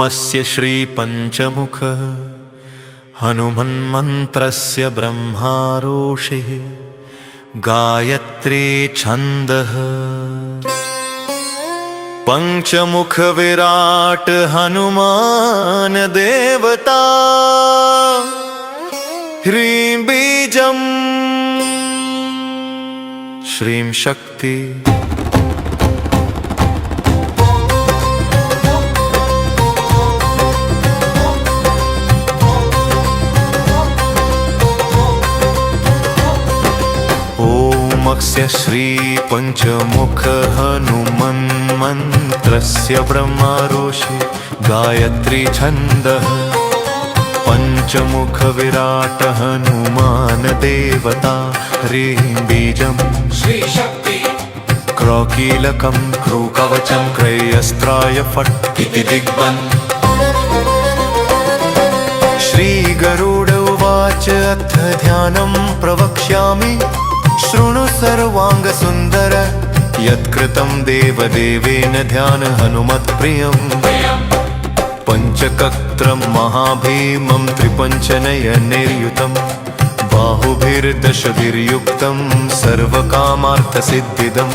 अस्य श्रीपञ्चमुख हनुमन्मन्त्रस्य ब्रह्मारोषिः गायत्री छन्दः। पंचमुख विराट हनुमान देवता ह्रीं बीजम् श्रीं शक्ति। अस्य श्री पंचमुख हनुमन्मन्त्रस्य ब्रह्मारोषि गायत्री छन्दः। पंचमुख विराट हनुमान देवता ह्रीं बीजम् श्री शक्ति। क्रौकीलकं क्रूकवचं क्रयस्त्राय फट् इति दिग्बन्। श्री गरुड उवाच अथ ध्यानं प्रवक्ष्यामि शृणु सर्वांग सुंदर यत्कृतं देवदेवेन ध्यान हनुमत्प्रियम्। पंचकत्रं महाभीमं त्रिपञ्चनयनैर्युतं बाहुभिर्दशभिर्युक्तं सर्वकामार्थसिद्धिदं।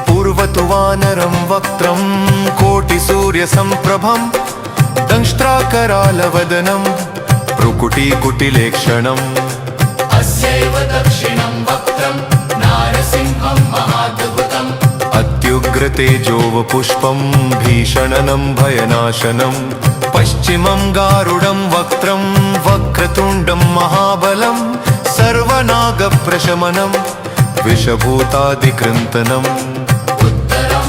पूर्वतु वानरं वक्त्रं कोटिसूर्यसम्प्रभं दंष्ट्राकरालवदनं भ्रुकुटीकुटिलेक्षणम्। अस्यैव दक्षिणं वक्त्रं नारसिंहं महाद्भुतम्। अत्युग्रतेजोवपुष्पं भीषणनं भयनाशनं। पश्चिमं गारुडं वक्त्रं वक्रतुण्डं महाबलं सर्वनागप्रशमनं विषभूतादिकृन्तनम्। उत्तरं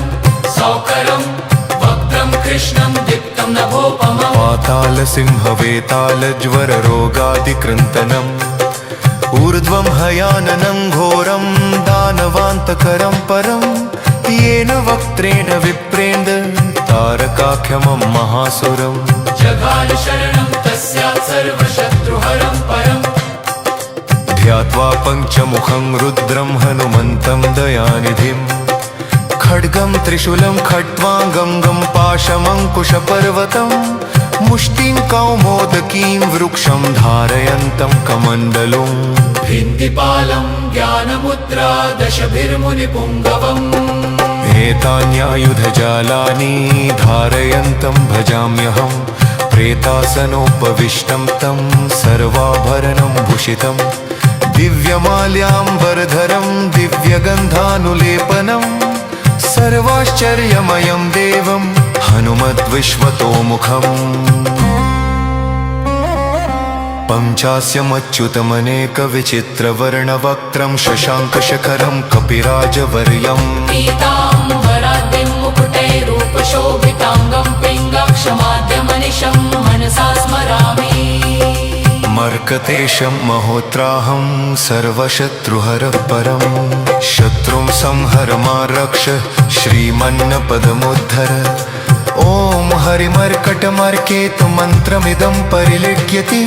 सौकरं वक्त्रं कृष्णं दीप्तं नभोपमम्। पातालसिंहवेतालज्वररोगादिकृन्तनम्। ऊर्ध्वं हयाननं घोरं दानवान्तकरं परं येन वक्त्रेण विप्रेन्द तारकाख्यमं महासुरम्। जगाल शरणं तस्यात् सर्वशत्रुहरं परम्। ध्यात्वा पंचमुखं रुद्रं हनुमन्तं दयानिधिं। खड्गं त्रिशूलं खट्वाङ्गं पाशमङ्कुशपर्वतं मुष्टिं कौमोदकीं वृक्षं धारयन्तं कमण्डलुम्। भिन्दिपालं ज्ञानमुद्रा दशभिर्मुनिपुङ्गवम्। एतान्यायुधजालानि धारयन्तं भजाम्यहम्। प्रेतासनोपविष्टं तं सर्वाभरणं भूषितं दिव्यमाल्याम्बरधरं दिव्यगन्धानुलेपनं सर्वाश्चर्यमयं देवं हनुमद्विश्वतोमुखम्। पञ्चास्यमच्युतमनेकविचित्रवर्णवक्त्रं शशाङ्कशखरं कपिराजवर्यम्। पीताम्बराद्रिं मुकुटैरूपशोभिताङ्गं पिङ्गक्षमाद्यमनिशं मनसा स्मरामि। मर्कतेशं महोत्राहं सर्वशत्रुहरः परं। शत्रुं संहर मा रक्ष श्रीमन्नपदमुद्धर। ॐ हरिमर्कटमर्केतु मन्त्रमिदं परिलिख्यति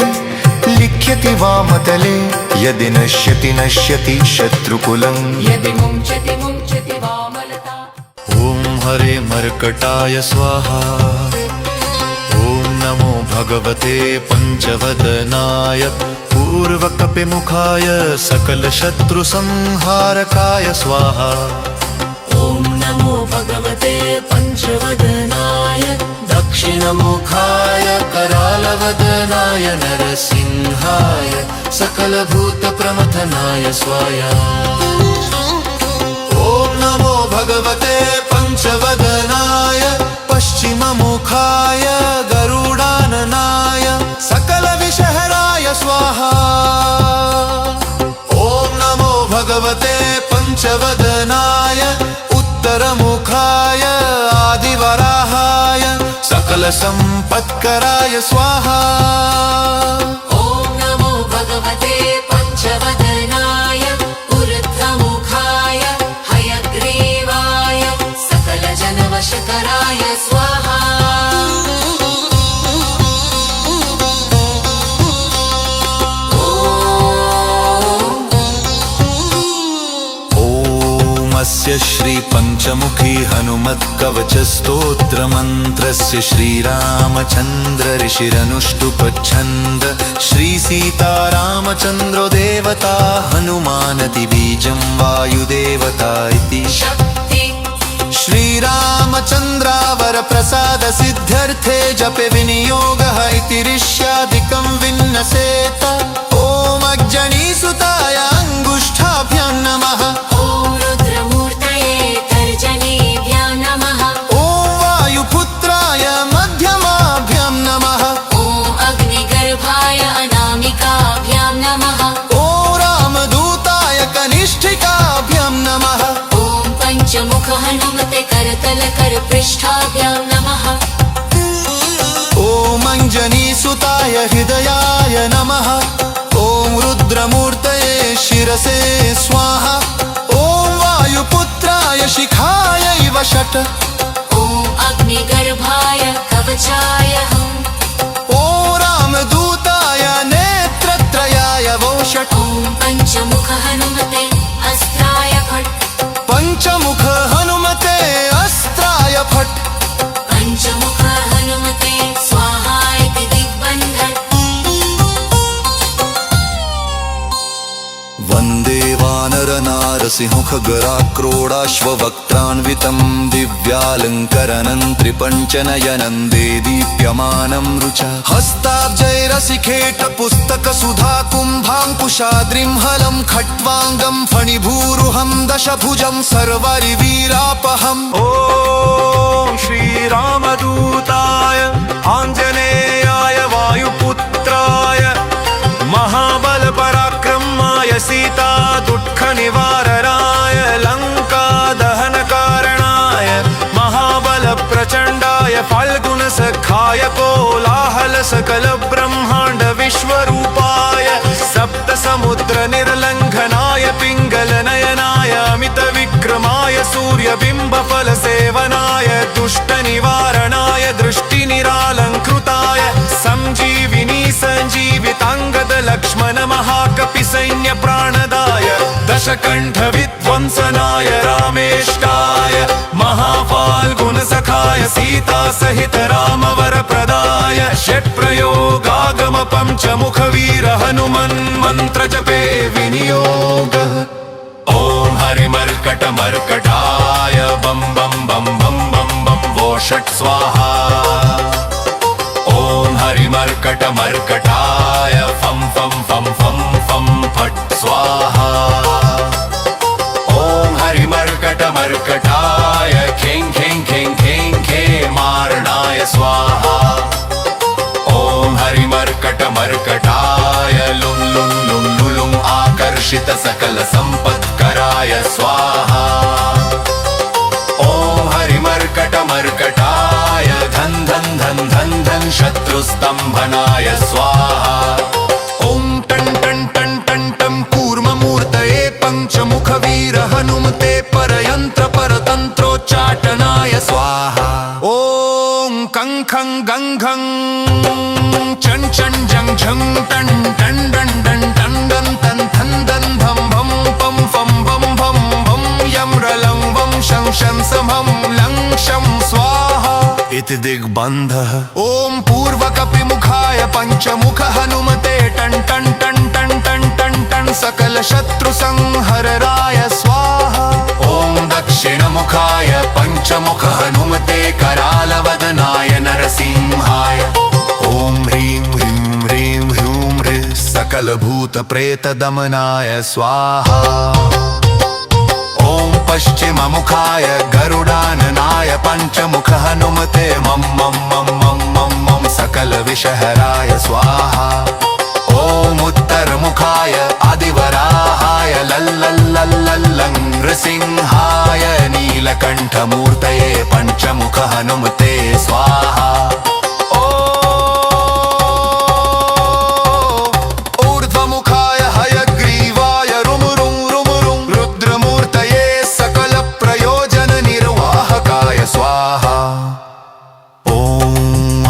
लिख्यति वामतले यदि नश्यति नश्यति शत्रुकुलं यदि मुञ्चति मुञ्चति वामलता। ॐ हरे मर्कटाय स्वाहा। ॐ नमो भगवते पंचवदनाय पूर्वकपिमुखाय सकलशत्रुसंहारकाय स्वाहा। ॐ नमो भगवते पंचवदनाय दक्षिणमुखाय करालवदनाय नरसिंहाय सकलभूतप्रमथनाय स्वाहा। ॐ नमो भगवते पंचवदनाय पश्चिममुखाय गरुडाननाय सकलविषहराय स्वाहा। ॐ नमो भगवते पंचवदनाय उत्तरमुखाय आदिवराहाय सकलसम्पत्कराय स्वाहा। ॐ नमो भगवते पंचवदनाय ऊर्ध्वमुखाय हयग्रीवाय सकलजनवशकराय स्वाहा। ॐ अस्य श्री श्रीपञ्चमुखी हनुमत्कवचस्तोत्रमन्त्रस्य श्रीरामचन्द्र ऋषिरनुष्टुपच्छन्द श्रीसीतारामचन्द्रो देवता हनुमानति बीजं वायुदेवता इति शक्ति श्रीरामचन्द्रावर प्रसाद सिद्ध्यर्थे जपे विनियोगः इति ऋष्यादिकं विन्नसेत ॐ अग्जनीसुताय अङ्गुष्ठाभ्यां नमः ॐ रुद्रमूर्तये तर्जनीभ्यां नमः ॐ वायुपुत्राय मध्यमाभ्यां नमः ॐ अग्निगर्भाय अनामिकाभ्यां नमः ॐ रामदूताय कनिष्ठिकाभ्यां नमः ॐ पञ्चमुख हनुमते करतलकरपृष्ठाभ्यां नमः ॐ अञ्जनीसुताय हृदयाय नमः ॐ रुद्रमूर्तये शिरसे स्वाहा ॐ वायुपुत्राय शिखायैव षट् ॐ अग्निगर्भाय कवचाय हम् ॐ रामदूताय नेत्रत्रयाय वो षट् ॐ पञ्चमुख हनुमते अस्त्राय फट् पञ्चमुख हनुमते अस्त्राय फट् पञ्चमुख हनुमते स्वाहा इति दिग्बन्धन् वन्दे वानरनारसिंहखगराक्रोडाश्ववक्त्रान्वितं दिव्यालङ्करनं त्रिपञ्चनयनं दीप्यमानं रुचा हस्ताब्जैरसिखेटपुस्तकसुधा कुम्भाङ्कुशाद्रिं हलं खट्वाङ्गं फणिभूरुहं दशभुजं सर्वरिवीरापहम् ॐ श्रीरामदूताय आञ्जनेयाय वायुपुत्राय महाबलपराक्रमाय सीता दुःखनिवारणाय लङ्कादहनकारणाय महाबलप्रचण्डाय फाल्गुनसखाय कोलाहलसकलब्रह्माण्ड विश्वरूपाय सप्तसमुद्रनिर्लङ्घनाय पिङ्गलनयनाय अमितविक्रमाय सूर्यबिम्बफलसेवनाय दुष्टनिवारणाय दृष्टिनिरालङ्कृताय सञ्जीविनी सञ्जीविताङ्गद लक्ष्मण महाकपिसैन्यप्राणदाय दशकण्ठविध्वंसनाय रामेष्टाय महाफाल्गुनसखाय सीतासहित रामवरप्रदाय षट्प्रयोगागम पञ्चमुखवीर हनुमन्मन्त्रजपे विनियोगः ॐ हरिमर्कटमर्कटाय बं बं बं बं बं बं वो षट् स्वाहा ॐ हरिमर्कटमर्कटाय फं फं फं फं फं फट् स्वाहा ॐ हरिमर्कटमर्कटाय खें खें खें खें खेमार्णाय स्वाहा ॐ हरिमर्कटमर्कटाय लुं लुं लुं लुलुं आकर्षित सकल सम्पत्कराय स्वाहा ॐ हरिमर्कटमर्कटाय धन धन धन धन धन शत्रुस्तम्भनाय स्वाहा ॐ टन् टन् टन् टन् टं कूर्ममूर्तये पञ्चमुखवीर हनुमते परयन्त्र परतन्त्रोच्चाटनाय स्वाहा ॐ कं खं गं घं चं चं जं झं टन् टन् डन् डन् टन् डन् तन् थन् दन् धं भं पं फं भं भं भं यं रलं वं शं शं समं लं शं स्वाहा इति दिग्बन्धः ॐ पूर्वकपिमुखाय पञ्चमुख हनुमते टन् टन् टन् टन् टन् टन् टन् सकलशत्रुसंहरणाय स्वाहा ॐ दक्षिणमुखाय पञ्चमुख हनुमते करालवदनाय नरसिंहाय ॐ ह्रीं ह्रीं ह्रीं ह्रूं ह्रीः सकलभूतप्रेतदमनाय स्वाहा ॐ पश्चिममुखाय गरुडाननाय पञ्चमुख हनुमते मं मं मं मं मं मं सकलविषहराय स्वाहा ॐ उत्तरमुखाय आदिवराहाय लल्लल्लल्लल्लं नृसिंहाय नीलकण्ठमूर्तये पञ्चमुख हनुमते स्वाहा ऊर्ध्वमुखाय हयग्रीवाय रुमुरुं रुमुरुं रुद्रमूर्तये सकलप्रयोजननिर्वाहकाय स्वाहा ॐ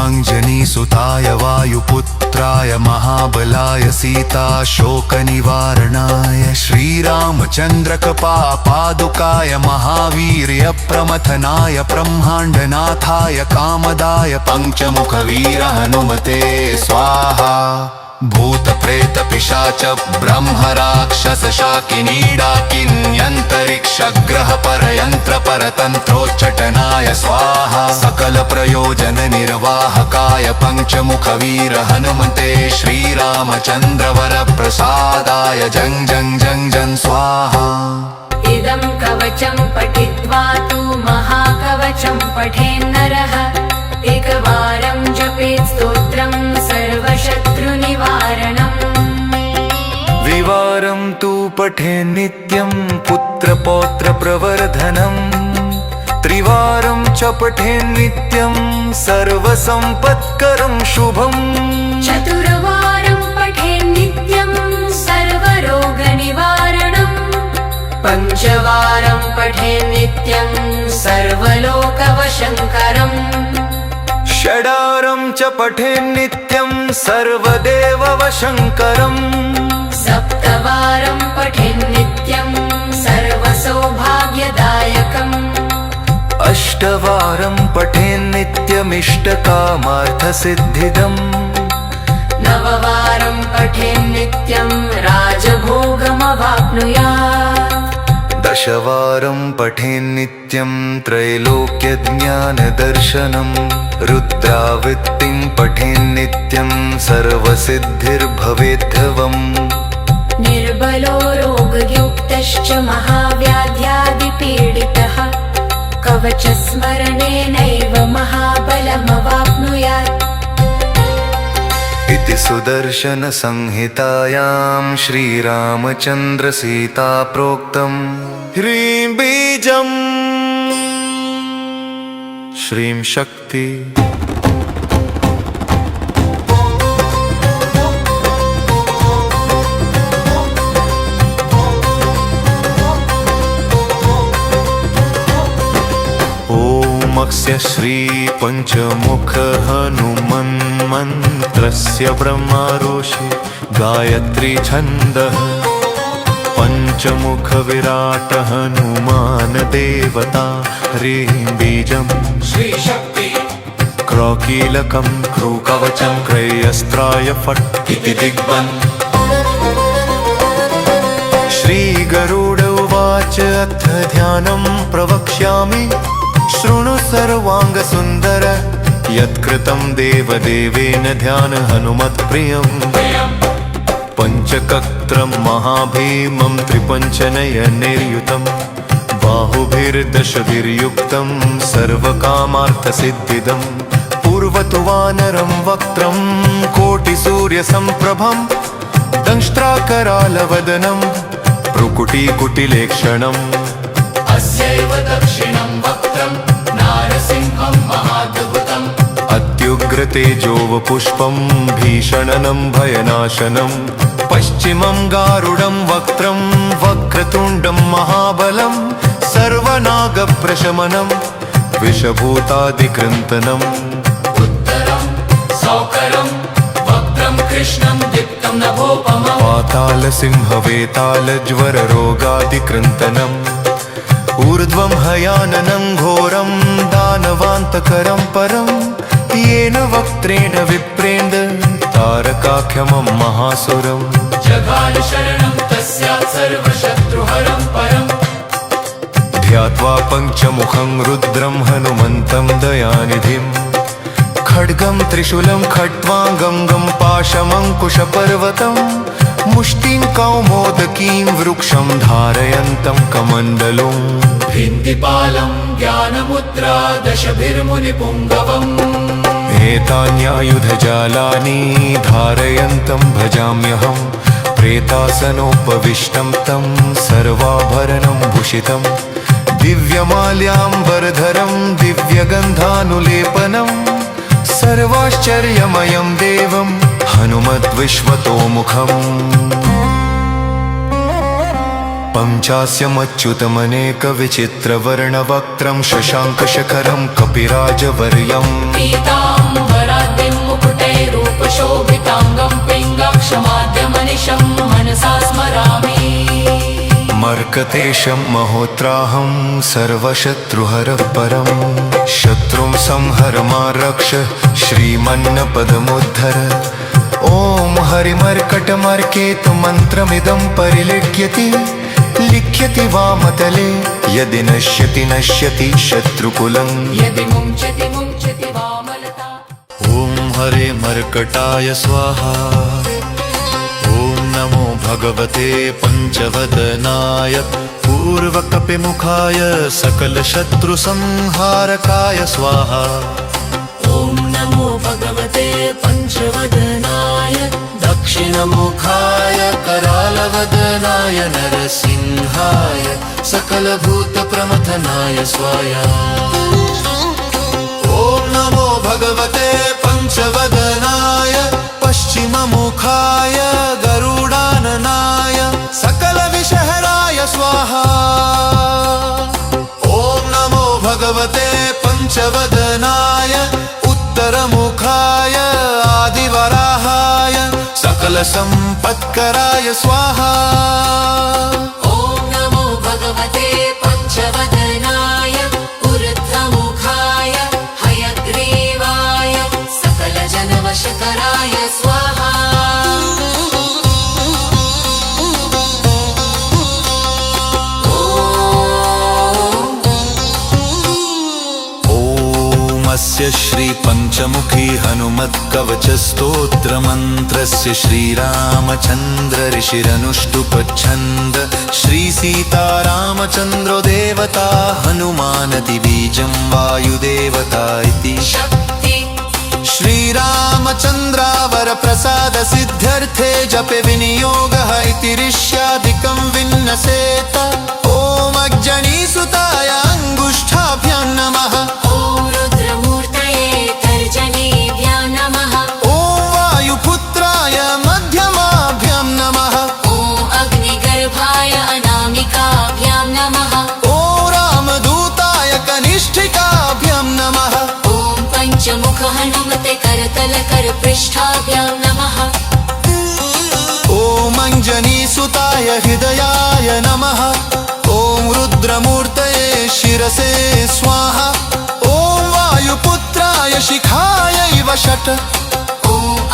अञ्जनी लक्ष्मीसुताय वायुपुत्राय महाबलाय सीताशोकनिवारणाय श्रीरामचन्द्रकृपापादुकाय महावीर्यप्रमथनाय ब्रह्माण्डनाथाय कामदाय पञ्चमुखवीर हनुमते स्वाहा। भूतप्रेत पिशाच ब्रह्म राक्षस शाकिनीडाकिन्यन्तरिक्षग्रह परयन्त्र परतन्त्रोच्चाटनाय स्वाहा। सकल प्रयोजन निर्वाहकाय पञ्चमुखवीर हनुमते श्रीरामचन्द्र वरप्रसादाय जं जं जं जं स्वाहा। इदं कवचं पठित्वा तु महाकवचं पठेन्नरः एकवारं जपेत् स्तोत्रं सर्वशत्रुनिवारणम्। द्विवारं तु पठेन् नित्यं पुत्रपौत्रप्रवर्धनम्। त्रिवारं च पठेन् नित्यं सर्वसम्पत्करं शुभम्। चतुर्वारं पठेन् नित्यं सर्वरोगनिवारणम्। पञ्चवारं पठेन् नित्यं सर्वलोकवशङ्करम्। षडारं च पठेन् नित्यं सर्वदेववशङ्करम्। सप्तवारं पठेन् नित्यं सर्वसौभाग्यदायकम्। अष्टवारं पठेन् नित्यमिष्टकामार्थसिद्धिदम्। नववारं पठेन् नित्यं राजभोगमवाप्नुयात्। दशवारं पठेन् नित्यं त्रैलोक्यज्ञानदर्शनम्। रुद्रावृत्तिं पठेन् नित्यं सर्वसिद्धिर्भवेद्धवम्। निर्बलो रोगयुक्तश्च महाव्याध्यादिपीडितः कवचस्मरणेनैव महाबलमवाप्नुयात्। इति सुदर्शनसंहितायां श्रीरामचन्द्रसीता प्रोक्तम्। ह्रीं बीजम् श्रीं शक्ति। ओमस्य श्री पंचमुख हनुमन्मन्त्रस्य ब्रह्मऋषि गायत्री छन्दः। पंचमुख विराट हनुमान देवता ह्रीं बीजम् श्री शक्ति। क्रौकीलकं क्रूकवचं क्रयस्त्राय फट् इति दिग्बन्। श्रीगरुड उवाच अथ ध्यानं प्रवक्ष्यामि शृणु सर्वाङ्गसुन्दर यत्कृतं देवदेवेन ध्यान हनुमत्प्रियम्। पञ्चकत्रं महाभीमं त्रिपञ्चनयनैर्युतं बाहुभिर्दशभिर्युक्तं सर्वकामार्थसिद्धिदं। पूर्वतु वानरं वक्त्रं कोटिसूर्यसम्प्रभं दंष्ट्राकरालवदनं भ्रुकुटीकुटिलेक्षणम्। अस्यैव दक्षिणं वक्त्रं नारसिंहं महाद्भुतम्। अत्युग्रतेजोवपुष्पं भीषणनं भयनाशनं। पश्चिमं गारुडं वक्त्रं वक्रतुण्डं महाबलं सर्वनागप्रशमनं विषभूतादिकृन्तनम्। उत्तरं सौकरं वक्त्रं कृष्णं दीप्तं नभोपमम्। पातालसिंहवेतालज्वररोगादिकृन्तनम्। ऊर्ध्वं हयाननं घोरं दानवान्तकरं परं येन वक्त्रेण विप्रेन्द्र तारकाख्यमं महासुरम्। जगाल शरणं तस्यात् सर्वशत्रुहरं परम्। ध्यात्वा पञ्चमुखं रुद्रं हनुमन्तं दयानिधिं। खड्गं त्रिशूलं खट्वाङ्गं पाशमङ्कुशपर्वतं मुष्टिं कौमोदकीं वृक्षं धारयन्तं कमण्डलुम्। भिन्दिपालं ज्ञानमुद्रा दशभिर्मुनिपुङ्गवम्। एतान्यायुधजालानि धारयन्तं भजाम्यहम्। प्रेतासनोपविष्टं तं सर्वाभरणं भूषितं। दिव्यमाल्याम्बरधरं दिव्यगन्धानुलेपनं सर्वाश्चर्यमयं देवं हनुमद्विश्वतोमुखम्। पञ्चास्यमच्युतमनेकविचित्रवर्णवक्त्रं शशाङ्कशखरं कपिराजवर्यम्। पीताम्बराद्य कान्तिं मुकुटैरूपशोभिताङ्गं पिङ्गाक्षमाद्यमनिशं मनसा स्मरामि मर्कतेशं महोत्राहं सर्वशत्रुहरः परं शत्रुं संहर मा रक्ष श्रीमन्नपदमुद्धर ॐ हरिमर्कटमर्केतु मन्त्रमिदं परिलिख्यति लिख्यति वामतले यदि नश्यति नश्यति शत्रुकुलं यदि मुञ्चति मुञ्चति वामलता ॐ हरे मर्कटाय स्वाहा ॐ नमो भगवते पञ्चवदनाय पूर्वकपिमुखाय सकलशत्रुसंहारकाय स्वाहा ॐ नमो भगवते पञ्चवदनाय दक्षिणमुखाय करालवदनाय नरसिंहाय सकलभूतप्रमथनाय स्वाहा ॐ नमो भगवते पञ्चवदनाय पश्चिममुखाय गरुडाननाय सकलविषहराय स्वाहा ॐ नमो भगवते पञ्चवदनाय उत्तरमुखाय आदिवराहाय सकलसम्पत्कराय स्वाहा ॐ नमो भगवते पञ्चवदनाय ऊर्ध्वमुखाय हयग्रीवाय सकलजनवशकराय स्वाहा स्य श्री पंचमुखी हनुमत्कवच स्तोत्रमन्त्रस्य श्रीरामचन्द्र ऋषिरनुष्टुप् श्री सीतारामचन्द्रो देवता हनुमानदिबीजं वायुदेवता इति श्रीरामचन्द्रावर प्रसाद सिद्ध्यर्थे जपे विनियोगः इति ऋष्यादिकं विन्नसेत ॐ अग्जनीसुताय अङ्गुष्ठाभ्यां नमः पंचमुख हनुमते करतल कर पृष्ठाभ्यां नमः ॐ अञ्जनीसुताय हृदयाय नमः ॐ रुद्रमूर्तये शिरसे स्वाहा ॐ वायुपुत्राय शिखायै वषट् ॐ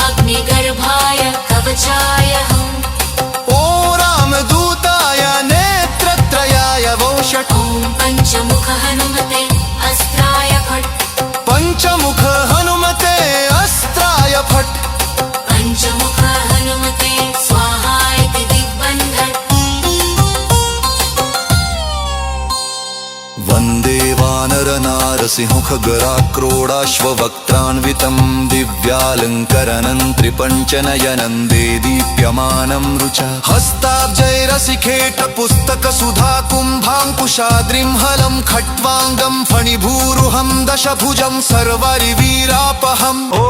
अग्निगर्भाय कवचाय हम् ॐ रामदूताय नेत्रत्रयाय वोषट् ॐ पंचमुख हनुमते अस्त्राय फट् पंचमुख हनुमते अस्त्राय फट् पंचमुख हनुमते स्वाहा इति दिग्बन्धन् वन्दे वानरनारसिंहखगराक्रोडाश्ववक्त्रान्वितं दिव्यालङ्करनं त्रिपञ्चनयनं देदीप्यमानं रुचा हस्ताब्जैरसिखेटपुस्तकसुधा कुम्भाङ्कुशाद्रिं हलं खट्वाङ्गं फणिभूरुहं दशभुजं सर्वरिवीरापहम् ॐ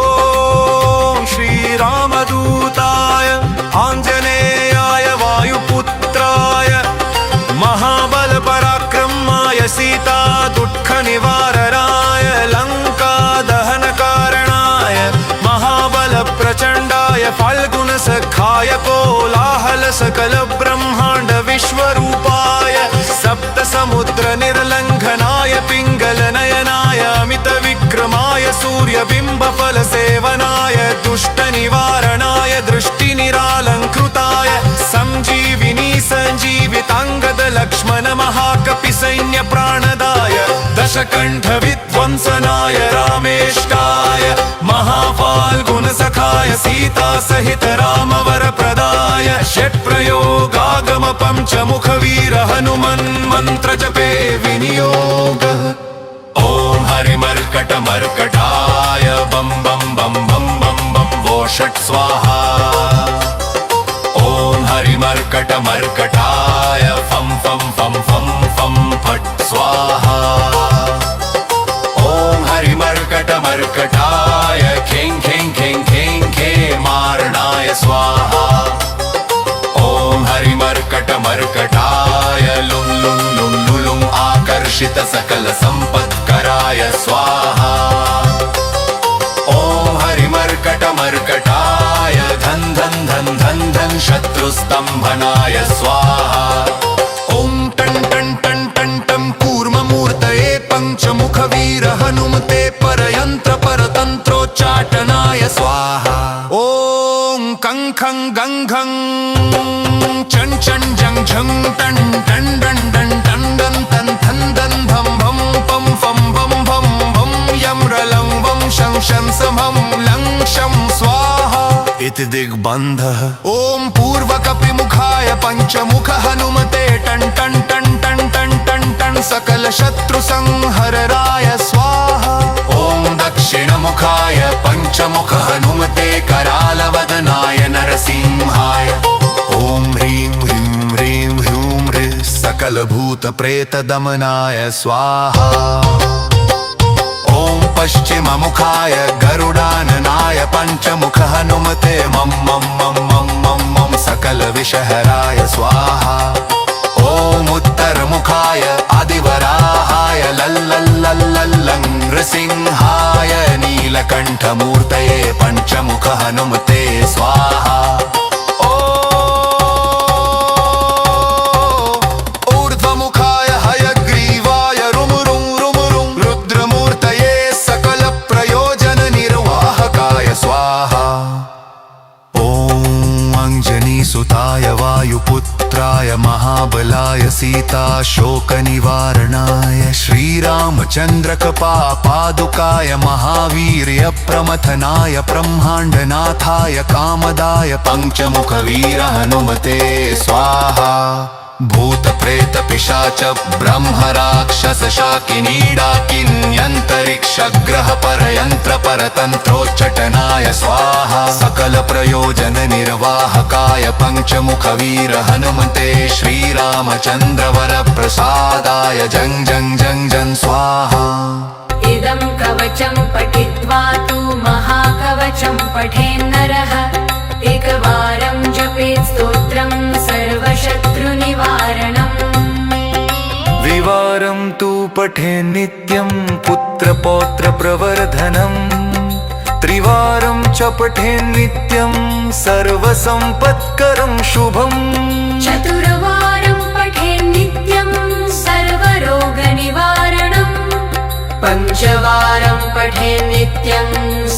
श्रीरामदूताय आञ्जनेयाय वायुपुत्राय महाबलपराक्रमाय सीता दुःखनिवारणाय लङ्कादहनकारणाय महाबलप्रचण्डाय फाल्गुनसखाय कोलाहलसकलब्रह्माण्ड विश्वरूपाय सप्तसमुद्रनिर्लङ्घनाय पिङ्गलनयनाय अमितविक्रमाय सूर्यबिम्बफलसेवनाय दुष्टनिवारणाय दृष्टिनिरालङ्कृताय सञ्जीविनी सञ्जीविताङ्गद लक्ष्मण महाकपिसैन्यप्राणदाय दशकण्ठविध्वंसनाय रामेष्टाय महाफाल्गुनसखाय सीतासहित रामवरप्रदाय षट्प्रयोगागम पञ्चमुखवीर हनुमन्मन्त्रजपे विनियोगः ॐ हरिमर्कटमर्कटाय बं बं बं बं बं बं वो षट् स्वाहा ॐ हरिमर्कटमर्कटाय फं फं फं फं फं फट् स्वाहा ॐ हरिमर्कटमर्कटाय खें खें खें खें खेमारणाय स्वाहा ॐ हरिमर्कटमर्कटाय लुं लुं लुं लुलुं आकर्षित सकल सम्पत्कराय स्वाहा ॐ हरिमर्कटमर्कटाय शत्रुस्तम्भनाय स्वाहा ॐ टं टं टं टं टं कूर्ममूर्तये पञ्चमुखवीर हनुमते परयन्त्र परतन्त्रोच्चाटनाय स्वाहा ॐ कं खं गं घं चं चं जं झं टं टं डं डं टं डं तं थं दं धं भं पं फं भं भं भं यं रलं वं शं शं समं लं शं स्वाहा इति दिग्बन्धः ॐ पूर्वकपिमुखाय पञ्चमुख हनुमते टं टं टं टं टं टं टं सकलशत्रुसंहरणाय स्वाहा ॐ दक्षिणमुखाय पञ्चमुख हनुमते करालवदनाय नरसिंहाय ॐ ह्रीं ह्रीं ह्रीं ह्रूं ह्रीं सकलभूतप्रेतदमनाय स्वाहा ॐ पश्चिममुखाय गरुडाननाय पञ्चमुख हनुमते मं मं मं मं मं मं सकलविषहराय स्वाहा ॐ उत्तरमुखाय आदिवराहाय लल्लल्लल्लल्लं नृसिंहाय नीलकण्ठमूर्तये पञ्चमुख हनुमते स्वाहा ऊर्ध्वमुखाय हयग्रीवाय रुं रुं रुं रुं रुद्रमूर्तये सकलप्रयोजननिर्वाहकाय स्वाहा ॐ अञ्जनीसुताय वायुपुत्राय महाबलाय सीताशोकनिवारणाय श्रीरामचन्द्रकपादुकाय महावीर्यप्रमथनाय ब्रह्माण्डनाथाय कामदाय पञ्चमुखवीर हनुमते स्वाहा भूतप्रेतपिशाच ब्रह्मराक्षसशाकिनीडाकिन्यन्तरिक्षग्रहपरयन्त्र परतन्त्रोच्चटनाय स्वाहा सकलप्रयोजननिर्वाहकाय पञ्चमुखवीर हनुमते श्रीरामचन्द्रवरप्रसादाय जं जं जं जं स्वाहा इदं कवचं पठित्वा तु महाकवचं पठेन्नरः एकवारं जपेत् स्तोत्रं सर्वशत्रुनिवारणम् द्विवारं तु पठेन् नित्यं पुत्रपौत्रप्रवर्धनम् त्रिवारं च पठेन् नित्यं सर्वसम्पत्करं शुभम् चतुर्वारं पठेन् नित्यं सर्वरोगनिवारणम् पञ्चवारं पठेन् नित्यं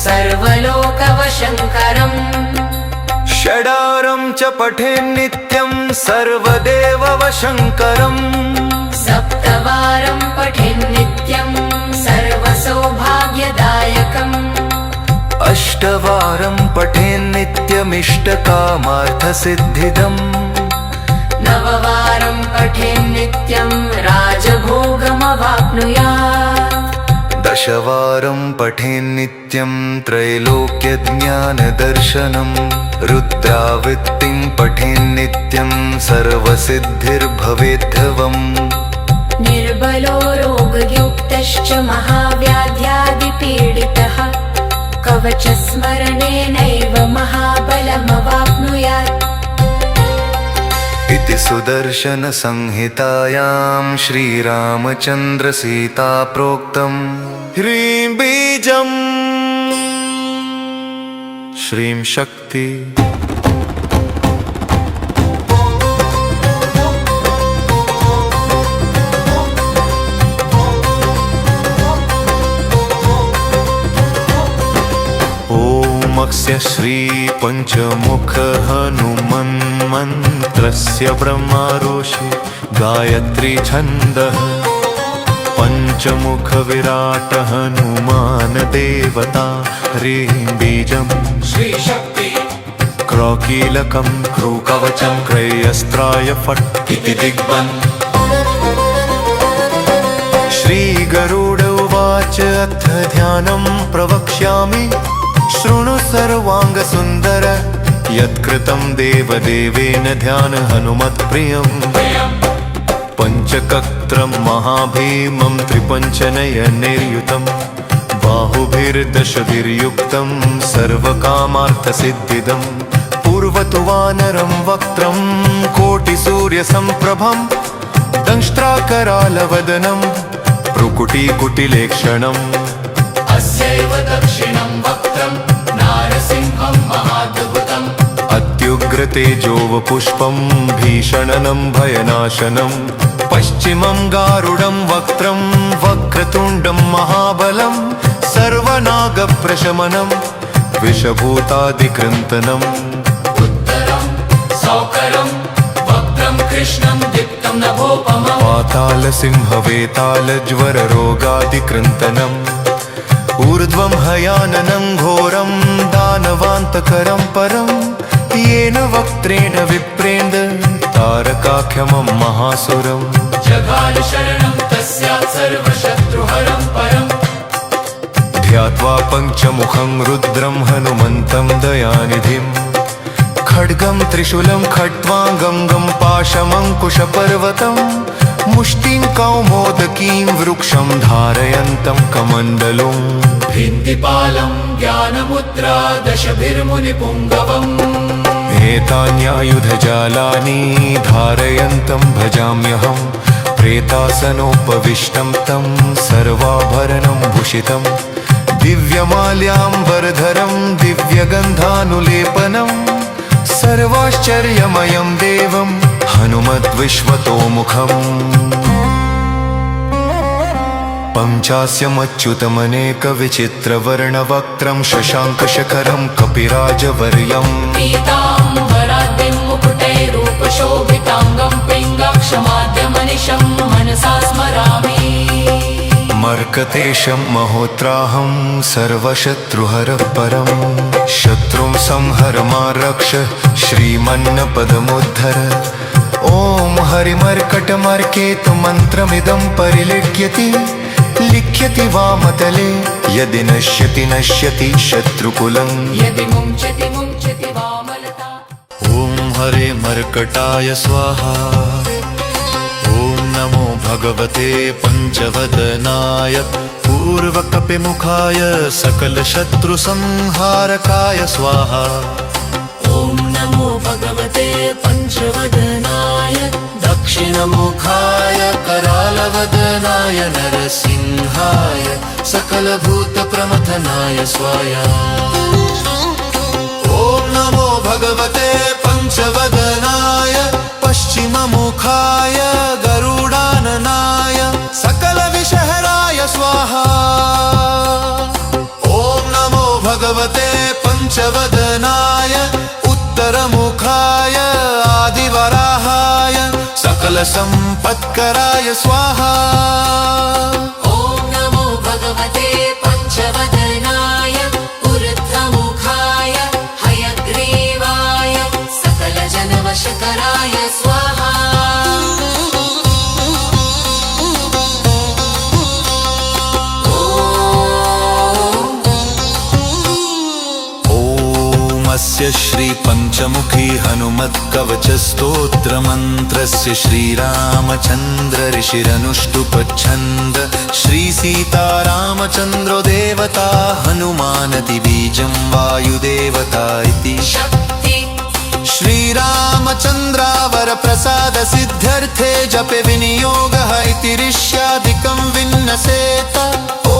सर्वलोकवशङ्करम् षडारं च पठेन् नित्यं सर्वदेववशङ्करम् सप्तवारं पठेन् नित्यं सर्वसौभाग्यदायकम् अष्टवारं पठेन् नित्यमिष्टकामार्थसिद्धिदम् नववारं पठेन् नित्यं राजभोगमवाप्नुयात् दशवारं पठेन् नित्यं त्रैलोक्यज्ञानदर्शनम् रुद्रावृत्तिं पठेन् नित्यं सर्वसिद्धिर्भवेद्धवम् निर्बलो रोगयुक्तश्च महाव्याध्यादिपीडितः कवचस्मरणेनैव महाबलमवाप्नुयात् इति सुदर्शनसंहितायां श्रीरामचन्द्रसीता प्रोक्तम् ह्रीं बीजम् श्रीं शक्ति स्य श्री पंचमुख हनुमन्मन्त्रस्य ब्रह्मारोषि गायत्री छन्दः पंचमुख विराट हनुमान देवता ह्रीं बीजं श्री शक्ति क्रौकीलकं क्रूकवचं क्रयस्त्राय फट् इति दिग्बन् श्रीगरुड उवाच अथ ध्यानं प्रवक्ष्यामि शृणु सर्वाङ्गसुन्दर यत्कृतं देवदेवेन ध्यान हनुमत्प्रियम् पञ्चकत्रं महाभीमं त्रिपञ्चनयनैर्युतं बाहुभिर्दशभिर्युक्तं सर्वकामार्थसिद्धिदम् पूर्वतु वानरं वक्त्रं कोटिसूर्यसम्प्रभं दंष्ट्राकरालवदनं भ्रुकुटीकुटिलेक्षणम् अस्यैव दक्षिणं वक्त्रं नारसिंहं महाद्भुतम् अत्युग्रतेजोवपुष्पं भीषणनं भयनाशनं पश्चिमं गारुडं वक्त्रं वक्रतुण्डं महाबलं सर्वनागप्रशमनं विषभूतादिकृन्तनम् उत्तरं सौकरं वक्त्रं कृष्णं दीप्तं नभोपमम् पातालसिंहवेतालज्वररोगादिकृन्तनम् ऊर्ध्वं हयाननं घोरं दानवान्तकरं परं येन वक्त्रेण विप्रेन्द तारकाख्यमं महासुरम् जघान शरणं तस्यात् सर्वशत्रुहरं परम् ध्यात्वा पञ्चमुखं रुद्रं हनुमन्तं दयानिधिं खड्गं त्रिशूलं खट्वाङ्गं पाशमङ्कुशपर्वतं मुष्टिं कौमोदकीं वृक्षं धारयन्तं कमण्डलुम् भिन्दिपालं ज्ञानमुद्रा दशभिर्मुनिपुङ्गवम् एतान्यायुधजालानि धारयन्तं भजाम्यहं प्रेतासनोपविष्टं तं सर्वाभरणं भूषितं दिव्यमाल्याम्बरधरं दिव्यगन्धानुलेपनं सर्वाश्चर्यमयं देवं हनुमद्विश्वतोमुखम् पञ्चास्यमच्युतमनेकविचित्रवर्णवक्त्रं शशाङ्कशखरं कपिराजवर्यम् पीताम्बराद्रिं मुकुटैरूपशोभिताङ्गं पिङ्गाक्षमाद्यमनिशं मनसा स्मरामि मर्कतेशं महोत्राहं सर्वशत्रुहरः परं शत्रुं संहर मा रक्ष श्रीमन्नपदमुद्धर ॐ हरिमर्कटमर्केतु मन्त्रमिदं परिलिख्यति लिख्यति वामतले यदि नश्यति नश्यति शत्रुकुलं यदि मुञ्चति मुञ्चति वामलता ॐ हरे मर्कटाय स्वाहा ॐ नमो भगवते पञ्चवदनाय पूर्वकपिमुखाय सकलशत्रुसंहारकाय स्वाहा ॐ नमो भगवते पञ्चवदनाय दक्षिणमुखाय करालवदनाय नरसिंहाय सकलभूतप्रमथनाय स्वाहा ॐ नमो भगवते पञ्चवदनाय पश्चिममुखाय गरुडाननाय सकलविषहराय स्वाहा ॐ नमो भगवते पञ्चवदनाय उत्तरमुखाय आदिवराहाय सकलसम्पत्कराय स्वाहा ॐ नमो भगवते पञ्चवदनाय ऊर्ध्वमुखाय हयग्रीवाय सकलजनवशकराय स्वाहा स्य श्रीपञ्चमुखी हनुमत्कवचस्तोत्रमन्त्रस्य श्रीरामचन्द्र ऋषिरनुष्टुपच्छन्द श्रीसीतारामचन्द्रो देवता हनुमानदिबीजं वायुदेवता इति शक्ति श्रीरामचन्द्रावरप्रसाद सिद्ध्यर्थे जपे विनियोगः इति ऋष्यादिकं विन्नसेत ॐ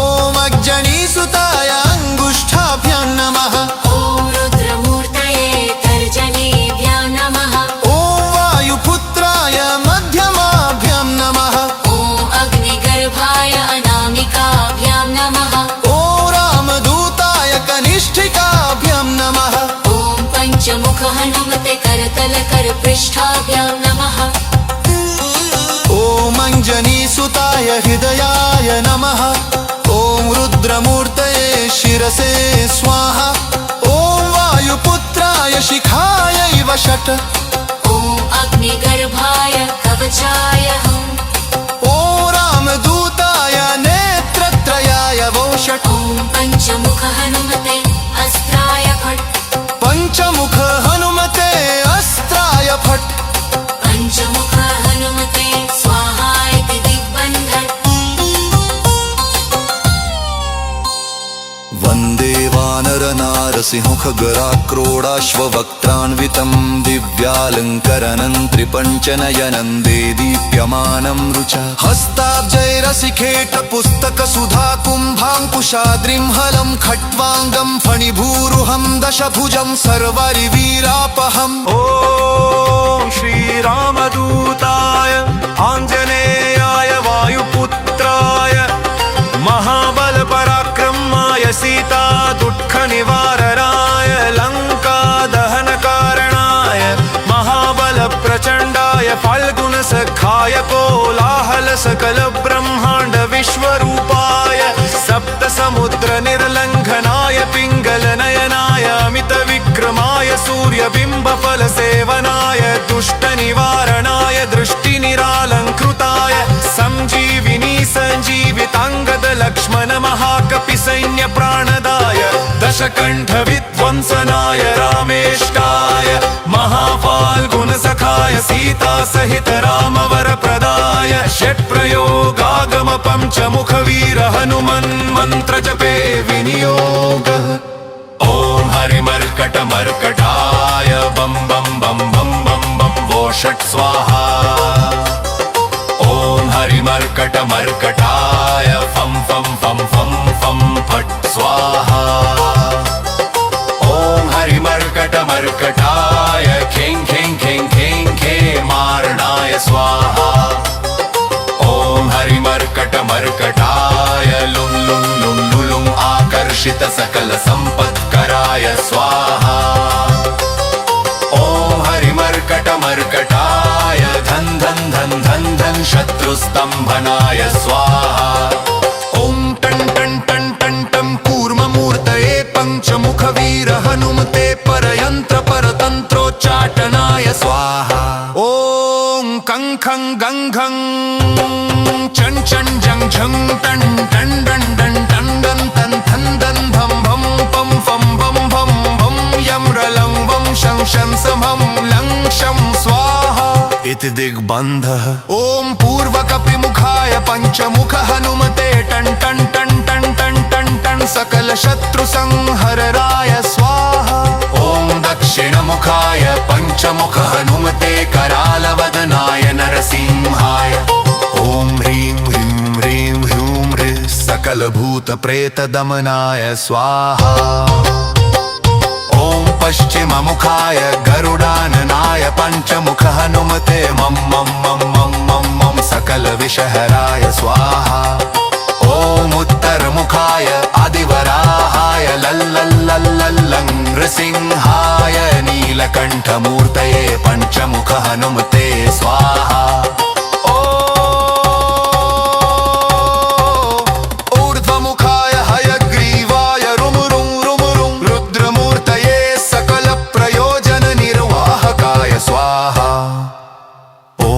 अग्जनीसुताय अङ्गुष्ठाभ्यां नमः ॐ रुद्रमूर्तये तर्जनीभ्यां नमः ॐ वायुपुत्राय मध्यमाभ्यां नमः ॐ अग्निगर्भाय अनामिकाभ्यां नमः ॐ रामदूताय कनिष्ठिकाभ्यां नमः ॐ पञ्चमुख हनुमते करतलकरपृष्ठाभ्यां नमः ॐ अञ्जनीसुताय हृदयाय नमः ॐ रुद्रमूर्तये शिरसे स्वाहा ॐ वायुपुत्राय शिखायै वषट् ॐ अग्निगर्भाय कवचाय हम् ॐ रामदूताय नेत्रत्रयाय वोषट् ॐ पञ्चमुख हनुमते अस्त्राय फट् पञ्चमुख हनुमते अस्त्राय फट् पञ्चमुख हनुमते स्वाहा इति दिग्बन्धन् वन्दे वानरनारसिंहखगराक्रोडाश्ववक्त्रान्वितं दिव्यालङ्करणं त्रिपञ्चनयनं देदीप्यमानं रुचा हस्ताब्जैरसिखेटपुस्तकसुधा कुम्भाङ्कुशाद्रिं हलं खट्वाङ्गं फणिभूरुहं दशभुजं सर्वरिवीरापहम् ॐ श्रीरामदूताय आञ्जनेयाय वायुपुत्राय महाबलपराक्रमाय सीता दुःखनिवारणाय लङ्कादहनकारणाय महाबलप्रचण्डाय फाल्गुनसखाय कोलाहलसकलब्रह्माण्ड विश्वरूपाय सप्तसमुद्रनिर्लङ्घनाय पिङ्गलनयनाय अमितविक्रमाय सूर्यबिम्बफलसेवनाय दुष्टनिवारणाय दृष्टिनिरालङ्कृताय सञ्जीविनी सञ्जीविताङ्गद लक्ष्मण महाकपिसैन्यप्राणदाय दशकण्ठविध्वंसनाय रामेष्टाय महाफाल्गुनसखाय सीतासहित रामवरप्रदाय षट्प्रयोगागम पञ्चमुखवीर हनुमन्मन्त्रजपे विनियोगः ॐ हरिमर्कटमर्कटाय बं बं बं बं बं बं वो षट् स्वाहा ॐ हरिमर्कटमर्कटाय फं फं फं फं फं फट् स्वाहा ॐ हरिमर्कटमर्कटाय खें खें खें खें खेमार्णाय स्वाहा ॐ हरिमर्कटमर्कटाय लुं लुं लुं लुलुं आकर्षित सकल सम्पत्कराय स्वाहा ॐ हरिमर्कटमर्कटाय धन धन धन धन धन शत्रुस्तम्भनाय स्वाहा ॐ टं टं टं टं टं कूर्ममूर्तये पञ्चमुखवीर हनुमते परयन्त्र परतन्त्रोच्चाटनाय स्वाहा ॐ कं खं गं घं चं चं जं झं टं टं डं डं टं डं तं थं दं भं भं पं फं भं भं भं यं रलं वं शं शं समं लं शं स्वाहा इति दिग्बन्धः ॐ पूर्वकपिमुखाय पञ्चमुख हनुमते टं टं टं टं टं टं टं सकलशत्रुसंहरणाय स्वाहा ॐ दक्षिणमुखाय पञ्चमुख हनुमते करालवदनाय नरसिंहाय ॐ ह्रीं ह्रीं ह्रीं ह्रूं ह्रीं सकलभूतप्रेतदमनाय स्वाहा ॐ पश्चिममुखाय गरुडाननाय पञ्चमुख हनुमते मं मं मं मं मं मं सकलविषहराय स्वाहा ॐ उत्तरमुखाय आदिवराहाय लल्लल्लल्लल्लं नृसिंहाय नीलकण्ठमूर्तये पञ्चमुख हनुमते स्वाहा ऊर्ध्वमुखाय हयग्रीवाय रुमुरुं रुमुरुं रुद्रमूर्तये सकलप्रयोजननिर्वाहकाय स्वाहा ॐ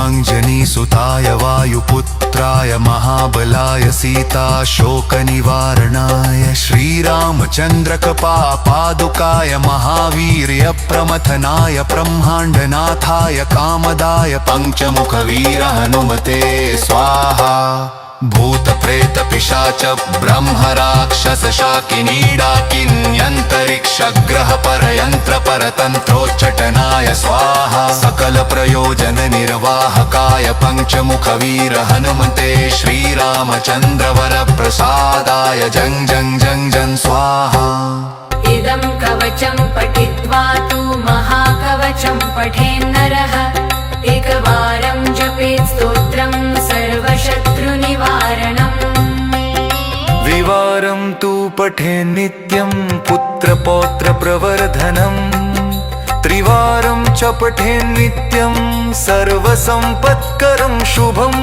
अञ्जनीसुताय वायुपुत्राय महाबलाय सीताशोकनिवारणाय श्रीरामचन्द्रकपापादुकाय महावीर्यप्रमथनाय ब्रह्माण्डनाथाय कामदाय पञ्चमुखवीर हनुमते स्वाहा भूतप्रेतपिशाच ब्रह्मराक्षसशाकिनीडाकिन्यन्तरिक्षग्रहपरयन्त्र परतन्त्रोच्चटनाय स्वाहा सकलप्रयोजननिर्वाहकाय पञ्चमुखवीर हनुमते श्रीरामचन्द्रवरप्रसादाय जं जं जं जं स्वाहा इदं कवचं पठित्वा तु महाकवचं पठेन्नरः एकवारं जपेत् स्तोत्रं सर्वशत्रुनिवारणम् द्विवारं तु पठेन् नित्यं पुत्रपौत्रप्रवर्धनम् त्रिवारं च पठेन् नित्यं सर्वसम्पत्करं शुभम्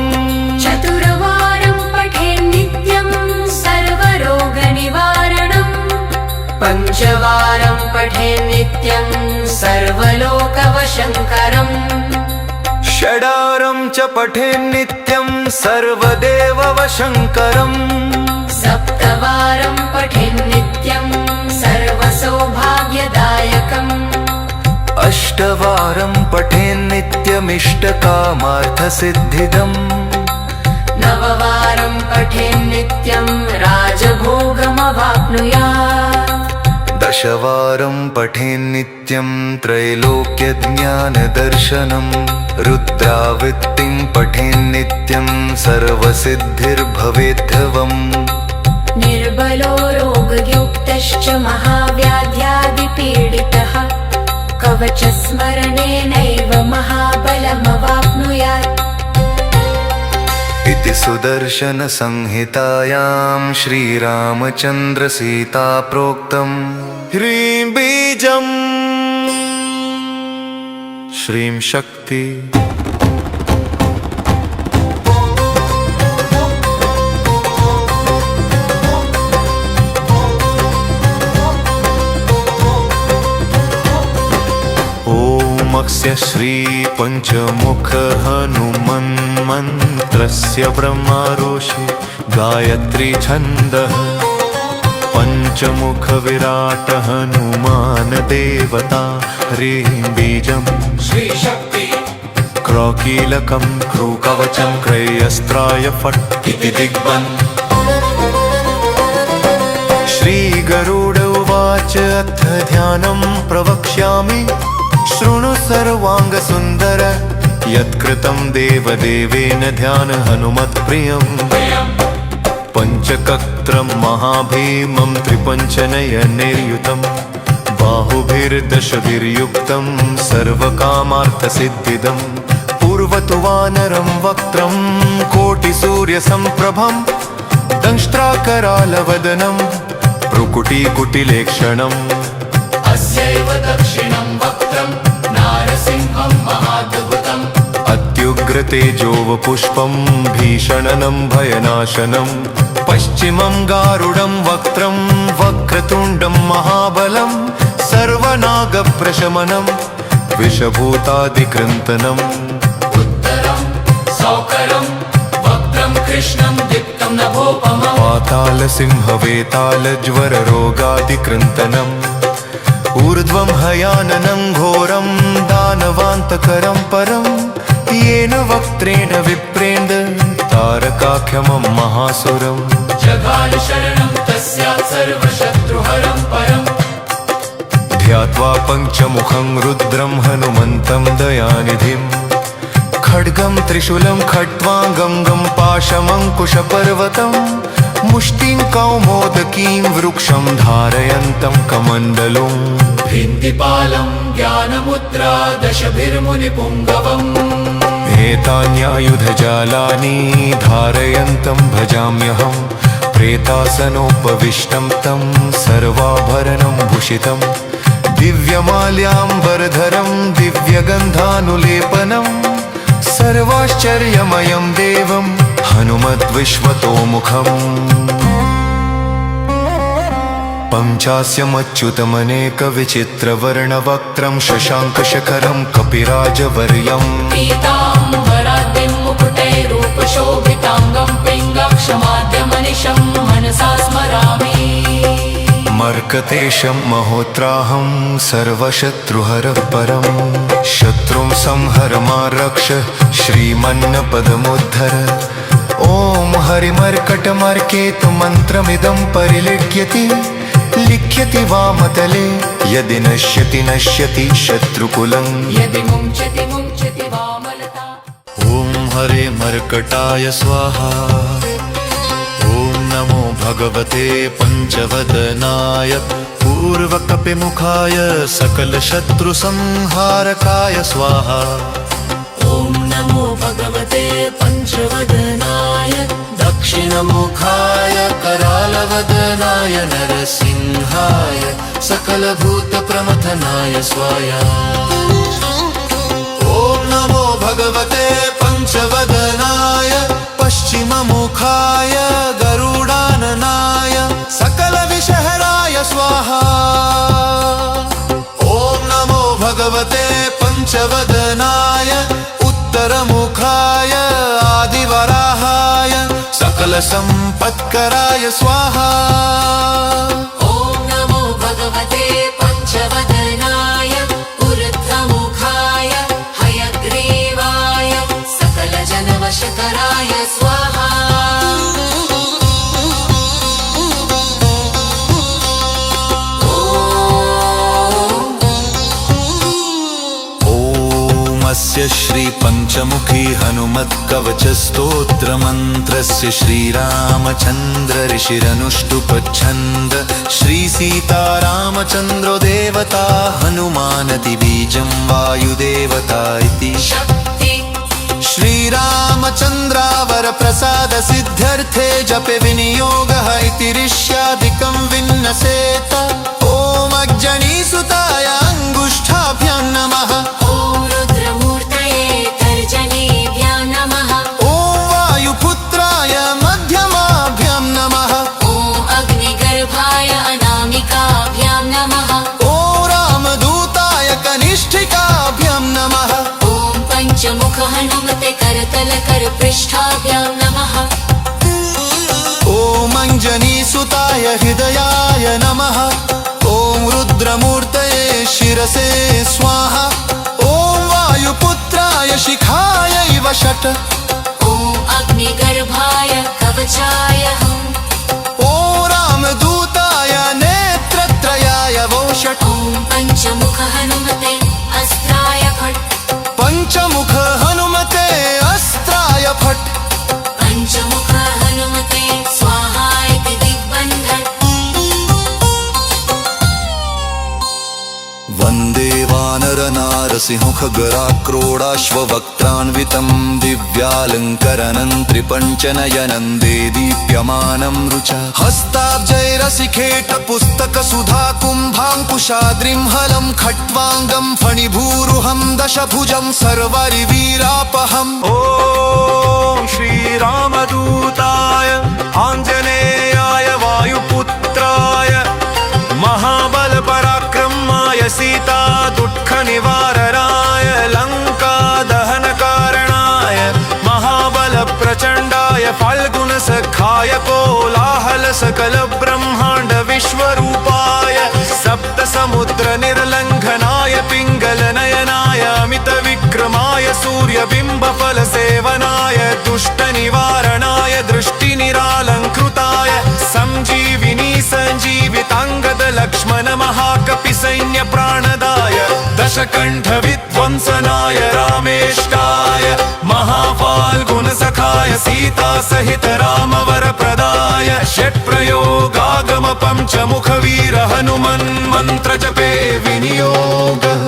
चतुर्वारं पठेन् नित्यं सर्वरोगनिवारणम् पञ्चवारं पठेन् नित्यं सर्वलोकवशङ्करम् षडारं च पठेन् नित्यं सर्वदेववशङ्करम् सप्तवारं पठेन् नित्यं सर्वसौभाग्यदायकम् अष्टवारं पठेन् नित्यमिष्टकामार्थसिद्धिदम् नववारं पठेन् नित्यं राजभोगमवाप्नुयात् दशवारं पठेन्नित्यं त्रैलोक्यज्ञानदर्शनं रुद्रावृत्तिं पठेन्नित्यं सर्वसिद्धिर्भवेद्धवम् निर्बलो रोगयुक्तश्च महाव्याध्यादिपीडितः कवचस्मरणेनैव महाबलमवाप्नुयात् इति सुदर्शनसंहितायां श्रीरामचन्द्रसीता प्रोक्तं ह्रीं बीजम् श्रीं शक्ति स्य श्री पंचमुख हनुमन्मन्त्रस्य ब्रह्मऋषि गायत्री छन्दः पंचमुख विराट हनुमान देवता ह्रीं बीजं श्री शक्ति क्रौकीलकं क्रूकवचं क्रयस्त्राय फट् इति दिग्बन् श्रीगरुड उवाच अथ ध्यानं प्रवक्ष्यामि शृणु सर्वाङ्गसुन्दर यत्कृतं देवदेवेन ध्यान हनुमत्प्रियम् पञ्चकत्रं महाभीमं त्रिपञ्चनयनैर्युतं बाहुभिर्दशभिर्युक्तं सर्वकामार्थसिद्धिदं पूर्वतु वानरं वक्त्रं कोटिसूर्यसम्प्रभं दंष्ट्राकरालवदनं भ्रुकुटीकुटिलेक्षणम् अस्यैव दक्षिणं वक्त्रं नारसिंहं महाद्भुतम् अत्युग्रतेजोवपुष्पं भीषणनं भयनाशनं पश्चिमं गारुडं वक्त्रं वक्रतुण्डं महाबलं सर्वनागप्रशमनं विषभूतादिकृन्तनम् उत्तरं सौकरं वक्त्रं कृष्णं दीप्तं नभोपमम् पातालसिंहवेतालज्वररोगादिकृन्तनम् ऊर्ध्वं हयाननं घोरं दानवान्तकरं परं येन वक्त्रेण विप्रेन्द तारकाख्यमं महासुरम् जगाल शरणं तस्यात् सर्वशत्रुहरं परम् ध्यात्वा पञ्चमुखं रुद्रं हनुमन्तं दयानिधिं खड्गं त्रिशूलं खट्वाङ्गं पाशमङ्कुशपर्वतं मुष्टिं कौमोदकीं वृक्षं धारयन्तं कमण्डलुम् भिन्तिपालं ज्ञानमुद्रा दशभिर्मुनिपुङ्गवम् एतान्यायुधजालानि धारयन्तं भजाम्यहं प्रेतासनोपविष्टं तं सर्वाभरणं भूषितं दिव्यमाल्याम्बरधरं दिव्यगन्धानुलेपनं सर्वाश्चर्यमयं देवं हनुमद्विश्वतोमुखम् पञ्चास्यमच्युतमनेकविचित्रवर्णवक्त्रं शशाङ्कशखरं कपिराजवर्यम् पीताम्बराद्रिं मुकुटैरूपशोभिताङ्गं पिङ्गक्षमाद्यमनिशं मनसा स्मरामि मर्कतेशं महोत्राहं सर्वशत्रुहरः परं शत्रुं संहर मा रक्ष श्रीमन्नपदमुद्धर ॐ हरिमर्कटमर्केतु मन्त्रमिदं परिलिख्यति लिख्यति वामतले यदि नश्यति नश्यति शत्रुकुलं यदि मुञ्चति मुञ्चति वामलता ॐ हरे मर्कटाय स्वाहा ॐ नमो भगवते पञ्चवदनाय पूर्वकपिमुखाय सकलशत्रुसंहारकाय स्वाहा ॐ नमो भगवते पञ्चवदनाय दक्षिणमुखाय करालवदनाय नरसिंहाय सकलभूतप्रमथनाय स्वाया ॐ नमो भगवते पञ्चवदनाय पश्चिममुखाय गरुडाननाय सकलविषहराय स्वाहा ॐ नमो भगवते पञ्चवदनाय उत्तरमुखाय आदिवराहाय सकलसम्पत्कराय स्वाहा ॐ नमो भगवते पञ्चवदनाय ऊर्ध्वमुखाय हयग्रीवाय सकलजनवशकराय स्वाहा श्रीपञ्चमुखी हनुमत्कवचस्तोत्रमन्त्रस्य श्रीरामचन्द्र ऋषिरनुष्टुप्छन्द श्रीसीतारामचन्द्रो देवता हनुमानति बीजं वायुदेवता इति श्रीरामचन्द्रावर प्रसाद सिद्ध्यर्थे जपे विनियोगः इति ऋष्यादिकं विन्नसेत ॐ अग्जनीसुताय अङ्गुष्ठाभ्यां नमः ॐ रुद्रमूर्तये तर्जनीभ्यां नमः ॐ वायुपुत्राय मध्यमाभ्यां नमः ॐ अग्निगर्भाय अनामिकाभ्यां नमः ॐ रामदूताय कनिष्ठिकाभ्यां नमः ॐ पञ्चमुख हनुमते करतलकरपृष्ठाभ्यां नमः ॐ अञ्जनीसुताय हृदयाय नमः ॐ रुद्रमूर्तये शिरसे स्वाहा ॐ वायुपुत्राय शिखायै वषट् ॐ अग्निगर्भाय कवचाय हुम् ॐ रामदूताय नेत्रत्रयाय वौषट् ॐ पञ्चमुख हनुमते अस्त्राय फट् पञ्चमुख हनुमते अस्त्राय फट् पञ्चमुख हनुमते स्वाहा इति दिग्बन्धन् वन्दे वानरनारसिंहखगराक्रोडाश्ववक्त्रान्वितं दिव्यालङ्करनं त्रिपञ्चनयनं दीप्यमानं रुचा हस्ताब्जैरसिखेटपुस्तकसुधा कुम्भाङ्कुशाद्रिं हलं खट्वाङ्गं फणिभूरुहं दशभुजं सर्वरिवीरापहम् ॐ श्रीरामदूताय आञ्जनेयाय वायुपुत्राय महाबलपराक्रमाय सीता दुःखनिवारणाय लङ्कादहनकारणाय महाबलप्रचण्डाय फाल्गुनसखाय कोलाहलसकलब्रह्माण्ड विश्वरूपाय सप्तसमुद्रनिर्लङ्घनाय पिङ्गलनयनाय अमितविक्रमाय सूर्यबिम्बफलसेवनाय दुष्टनिवारणाय दृष्टिनिरालङ्कृताय सञ्जीविनी सञ्जीविताङ्गद लक्ष्मण महाकपिसैन्यप्राणदाय दशकण्ठविध्वंसनाय रामेष्टाय महाफाल्गुनसखाय सीतासहित रामवरप्रदाय षट्प्रयोगागम पञ्चमुखवीर हनुमन्मन्त्रजपे विनियोगः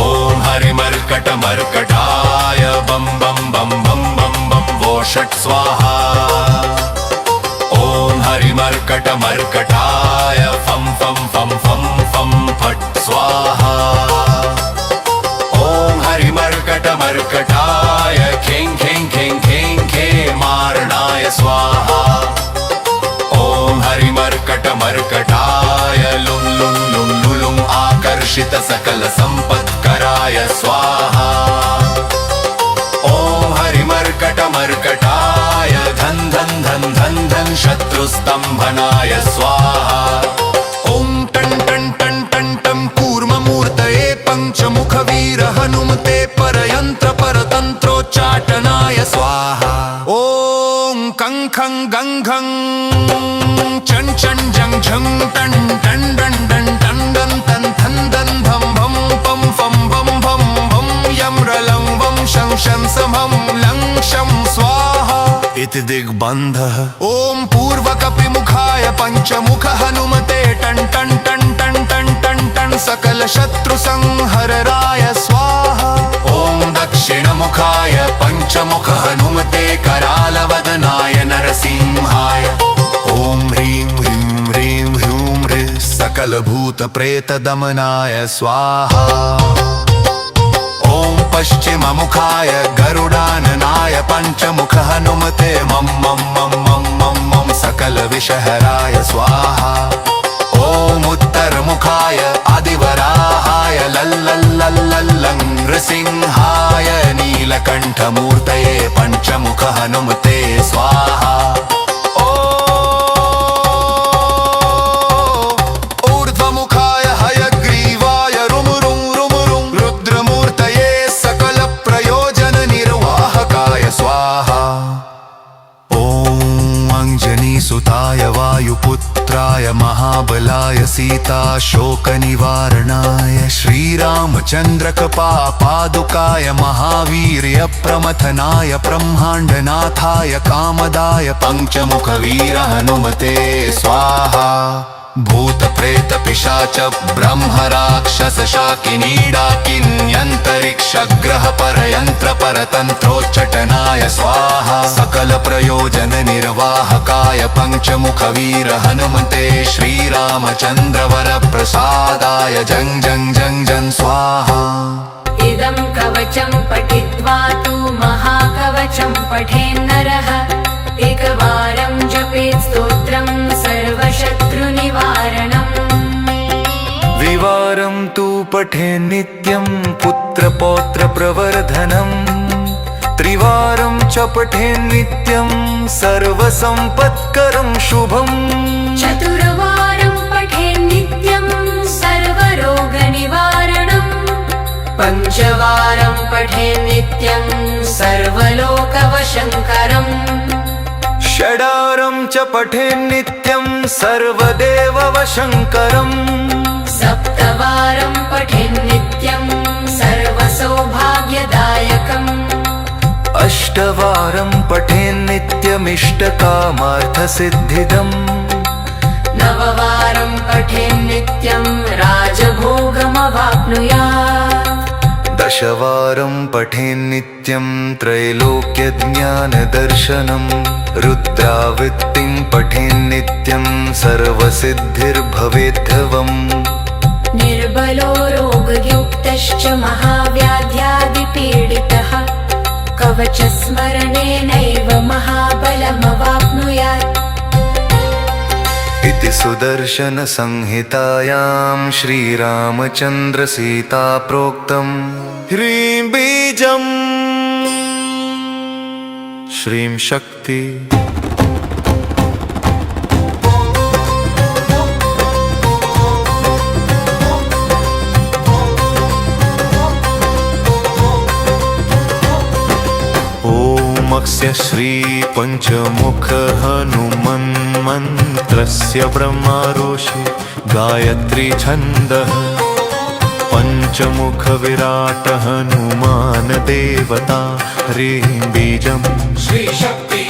ॐ हरिमर्कटमर्कटाय बं बं बं बं बं बं वो षट् स्वाहा ॐ हरिमर्कटमर्कटाय फं फं फं फं फं फट् स्वाहा ॐ हरिमर्कटमर्कटाय खें खें खें खें खेमारणाय स्वाहा ॐ हरिमर्कटमर्कटाय लुं लुं लुं लुलुं आकर्षित सकल सम्पत्कराय स्वाहा ॐ हरिमर्कटमर्कटाय धन धन धन धन धन शत्रुस्तम्भनाय स्वाहा ॐ टं टं टं टं टं कूर्ममूर्तये पञ्चमुखवीर हनुमते परयन्त्र परतन्त्रोच्चाटनाय स्वाहा ॐ कं खं गं घं चं चं जं झं टं टं डं डं टं डं तं थं दं धं भं पं फं भं भं भं यं रलं वं शं शं समं लं शं स्वाहा इति दिग्बन्धः ॐ पूर्वकपिमुखाय पञ्चमुख हनुमते टं टं टं टं टं टं टं सकलशत्रुसंहरणाय स्वाहा ॐ दक्षिणमुखाय पञ्चमुख हनुमते करालवदनाय नरसिंहाय ॐ ह्रीं ह्रीं ह्रीं ह्रूं ह्रीं सकलभूतप्रेतदमनाय स्वाहा ॐ पश्चिममुखाय गरुडाननाय पञ्चमुख हनुमते मं मं मं मं मं मं सकलविषहराय स्वाहा ॐ उत्तरमुखाय आदिवराहाय लल्लल्लल्लल्लं नृसिंहाय नीलकण्ठमूर्तये पञ्चमुख हनुमते स्वाहा ऊर्ध्वमुखाय हयग्रीवाय रुं रुं रुं रुं रुद्रमूर्तये सकलप्रयोजननिर्वाहकाय स्वाहा ॐ अञ्जनीसुताय वायुपुत्राय महाबलाय सीता शोकनिवारणाय श्रीरामचन्द्रकपादुकाय महावीर्य प्रमथनाय ब्रह्माण्डनाथाय कामदाय पञ्चमुखवीर हनुमते स्वाहा भूत प्रेत पिशाच ब्रह्म राक्षस शाकिनी डाकिन्यन्तरिक्ष ग्रह परयन्त्र परतन्त्रोच्चाटनाय स्वाहा सकल प्रयोजन निर्वाहकाय पञ्चमुखवीर हनुमते श्रीरामचन्द्र वर प्रसादाय जं जं जं जं स्वाहा इदं कवचं पठित्वा तु महाकवचं पठेन्नरः एकवारं जपेत् स्तोत्रं सर्वशत्रुनिवारणम् द्विवारं तु पठेन् नित्यं पुत्रपौत्रप्रवर्धनम् त्रिवारं च पठेन् नित्यं सर्वसम्पत्करं शुभम् चतुर्वारं पठेन् नित्यं सर्वरोगनिवारणम् पञ्चवारं पठेन् नित्यं सर्वलोकवशङ्करम् षडारं च पठेन् नित्यं सर्वदेववशङ्करम् सप्तवारं पठेन् नित्यं सर्वसौभाग्यदायकम् अष्टवारं पठेन् नित्यमिष्टकामार्थसिद्धिदम् नववारं पठेन् नित्यं राजभोगमवाप्नुयात् दशवारं पठेन् नित्यं त्रैलोक्यज्ञानदर्शनम् रुद्रावृत्तिं पठेन् नित्यं सर्वसिद्धिर्भवेद्धवम् निर्बलो रोगयुक्तश्च महाव्याध्यादिपीडितः कवचस्मरणेनैव महाबलमवाप्नुयात् इति सुदर्शनसंहितायां श्रीरामचन्द्रसीता प्रोक्तम् ह्रीं बीजम् श्रीं शक्ति ओमस्य श्री पंचमुख हनुमन्मन्त्रस्य ब्रह्मारोषे गायत्री छन्दः पंचमुख विराट हनुमान देवता ह्रीं बीजम् श्री शक्ति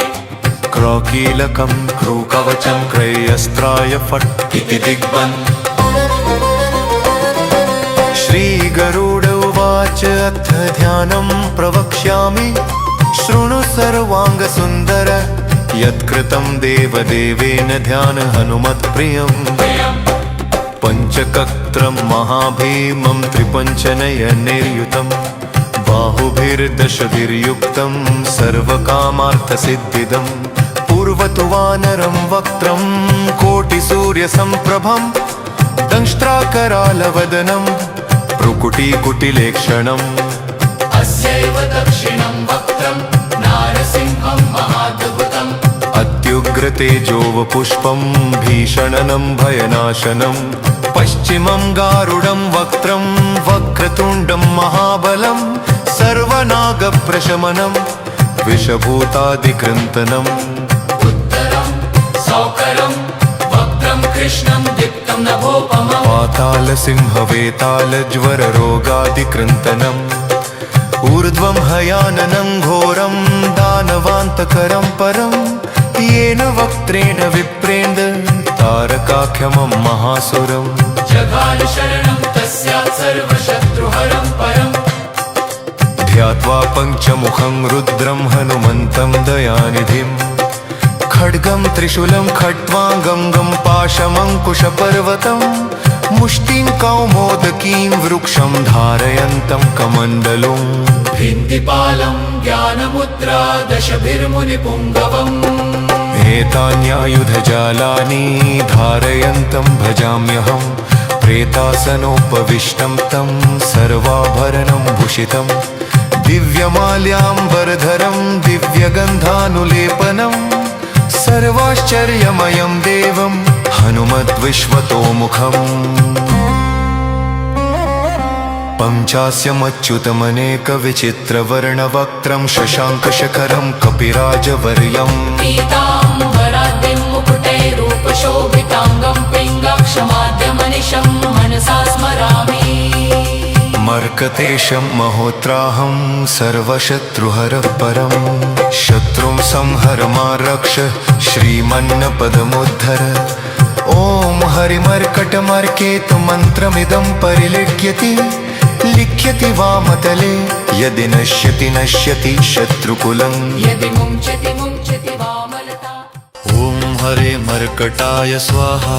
क्रौकीलकं क्रूकवचं क्रयस्त्राय फट् इति दिग्बन् श्रीगरुड उवाच अथ ध्यानं प्रवक्ष्यामि शृणु सर्वाङ्गसुन्दर यत्कृतं देवदेवेन ध्यान हनुमत्प्रियम् पञ्चकत्रं महाभीमं त्रिपञ्चनयनैर्युतं बाहुभिर्दशभिर्युक्तं सर्वकामार्थसिद्धिदम् पूर्वतु वानरं वक्त्रं कोटिसूर्यसम्प्रभं दंष्ट्राकरालवदनं भ्रुकुटीकुटिलेक्षणम् अस्यैव दक्षिणं वक्त्रं नारसिंहं महाद्भुतम् अत्युग्रतेजोवपुष्पं भीषणनं भयनाशनं पश्चिमं गारुडं वक्त्रं वक्रतुण्डं महाबलं सर्वनागप्रशमनं विषभूतादिकृन्तनम् उत्तरं सौकरं वक्त्रं कृष्णं दीप्तं नभोपमम् पातालसिंहवेतालज्वररोगादिकृन्तनम् ऊर्ध्वं हयाननं घोरं दानवान्तकरं परं येन वक्त्रेण विप्रेन्द तारकाख्यमं महासुरम् जघानुशरणं तस्यात् सर्वशत्रुहरं परम् ध्यात्वा पञ्चमुखं रुद्रं हनुमन्तं दयानिधिं खड्गं त्रिशूलं खट्वाङ्गं पाशमङ्कुशपर्वतं मुष्टिं कौमोदकीं वृक्षं धारयन्तं कमण्डलुम् भिन्तिपालं ज्ञानमुद्रा दशभिर्मुनिपुङ्गवम् एतान्यायुधजालानि धारयन्तं भजाम्यहं प्रेतासनोपविष्टं तं सर्वाभरणं भूषितं दिव्यमाल्याम्बरधरं दिव्यगन्धानुलेपनं सर्वाश्चर्यमयं देवं हनुमद्विश्वतोमुखम् पञ्चास्यमच्युतमनेकविचित्रवर्णवक्त्रं शशाङ्कशखरं कपिराजवर्यम् पीताम्बराद्रिं मुकुटैरूपशोभिताङ्गं पिङ्ग मनसा स्मरामि मर्कतेशं महोत्राहं सर्वशत्रुहरः परं शत्रुं संहर मा रक्ष श्रीमन्नपदमुद्धर ॐ हरिमर्कटमर्केतु मन्त्रमिदं परिलिख्यति लिख्यति वामतले यदि नश्यति नश्यति शत्रुकुलं यदि मुञ्चति मुञ्चति वामलता ॐ हरे मर्कटाय स्वाहा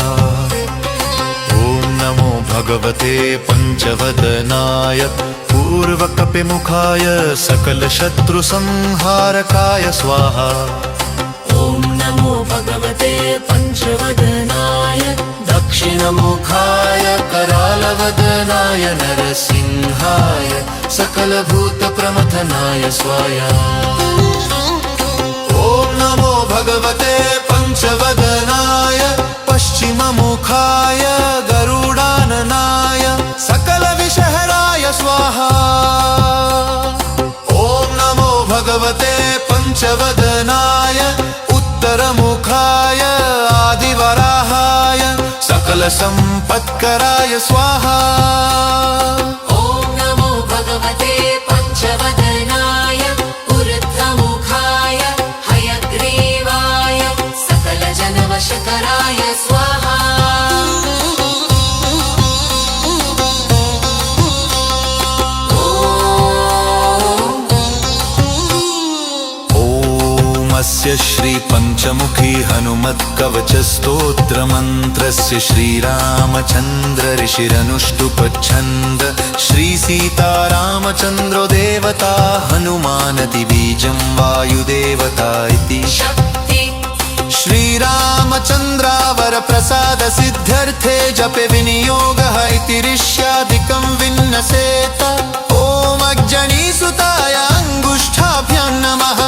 ॐ नमो भगवते पञ्चवदनाय पूर्वकपिमुखाय सकलशत्रुसंहारकाय स्वाहा ॐ नमो भगवते पञ्चवदनाय दक्षिणमुखाय करालवदनाय नरसिंहाय सकलभूतप्रमथनाय स्वाहा ॐ नमो भगवते पञ्चवदनाय पश्चिममुखाय गरुडाननाय सकलविषहराय स्वाहा ॐ नमो भगवते पञ्चवदनाय उत्तरमुखाय आदिवराहाय सकलसम्पत्कराय स्वाहा ॐ नमो भगवते पञ्चवदनाय ऊर्ध्वमुखाय हयग्रीवाय सकलजनवशकराय स्वाहा स्य श्रीपञ्चमुखी हनुमत्कवचस्तोत्रमन्त्रस्य श्रीरामचन्द्र ऋषिरनुष्टुपच्छन्द श्रीसीतारामचन्द्रो देवता हनुमानदिबीजं वायुदेवता इति श्रीरामचन्द्रावरप्रसादसिद्ध्यर्थे जपे विनियोगः इति ऋष्यादिकं विन्नसेत ॐ अग्जनीसुताय अङ्गुष्ठाभ्यां नमः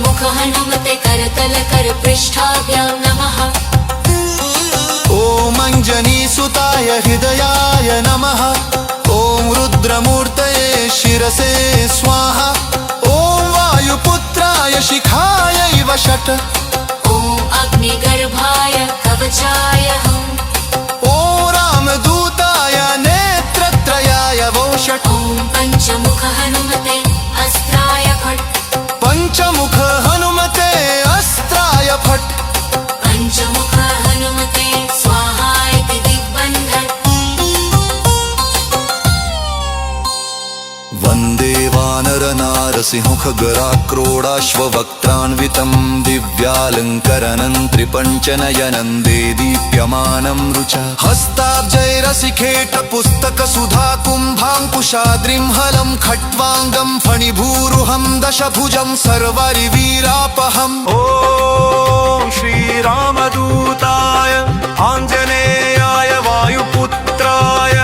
मुख हनुमते करतल कर पृष्ठाभ्यां नमः ॐ अञ्जनीसुताय हृदयाय नमः ॐ रुद्रमूर्तये शिरसे स्वाहा ॐ वायुपुत्राय शिखायैव षट् ॐ अग्निगर्भाय कवचाय हम् ॐ रामदूताय नेत्रत्रयाय वो षट् ॐ पञ्चमुख हनुमते अस्त्राय फट् पञ्चमुख हनुमते अस्त्राय फट् पञ्चमुख हनुमते स्वाहा इति दिग्बन्धन् वन्दे वानरनारसिंहखगराक्रोडाश्ववक्त्रान्वितं दिव्यालङ्करनं त्रिपञ्चनयनं देदीप्यमानं रुचा हस्ताब्जैरसिखेटपुस्तकसुधा कुम्भाङ्कुशाद्रिं हलं खट्वाङ्गं फणिभूरुहं दशभुजं सर्वरिवीरापहम् ॐ श्रीरामदूताय आञ्जनेयाय वायुपुत्राय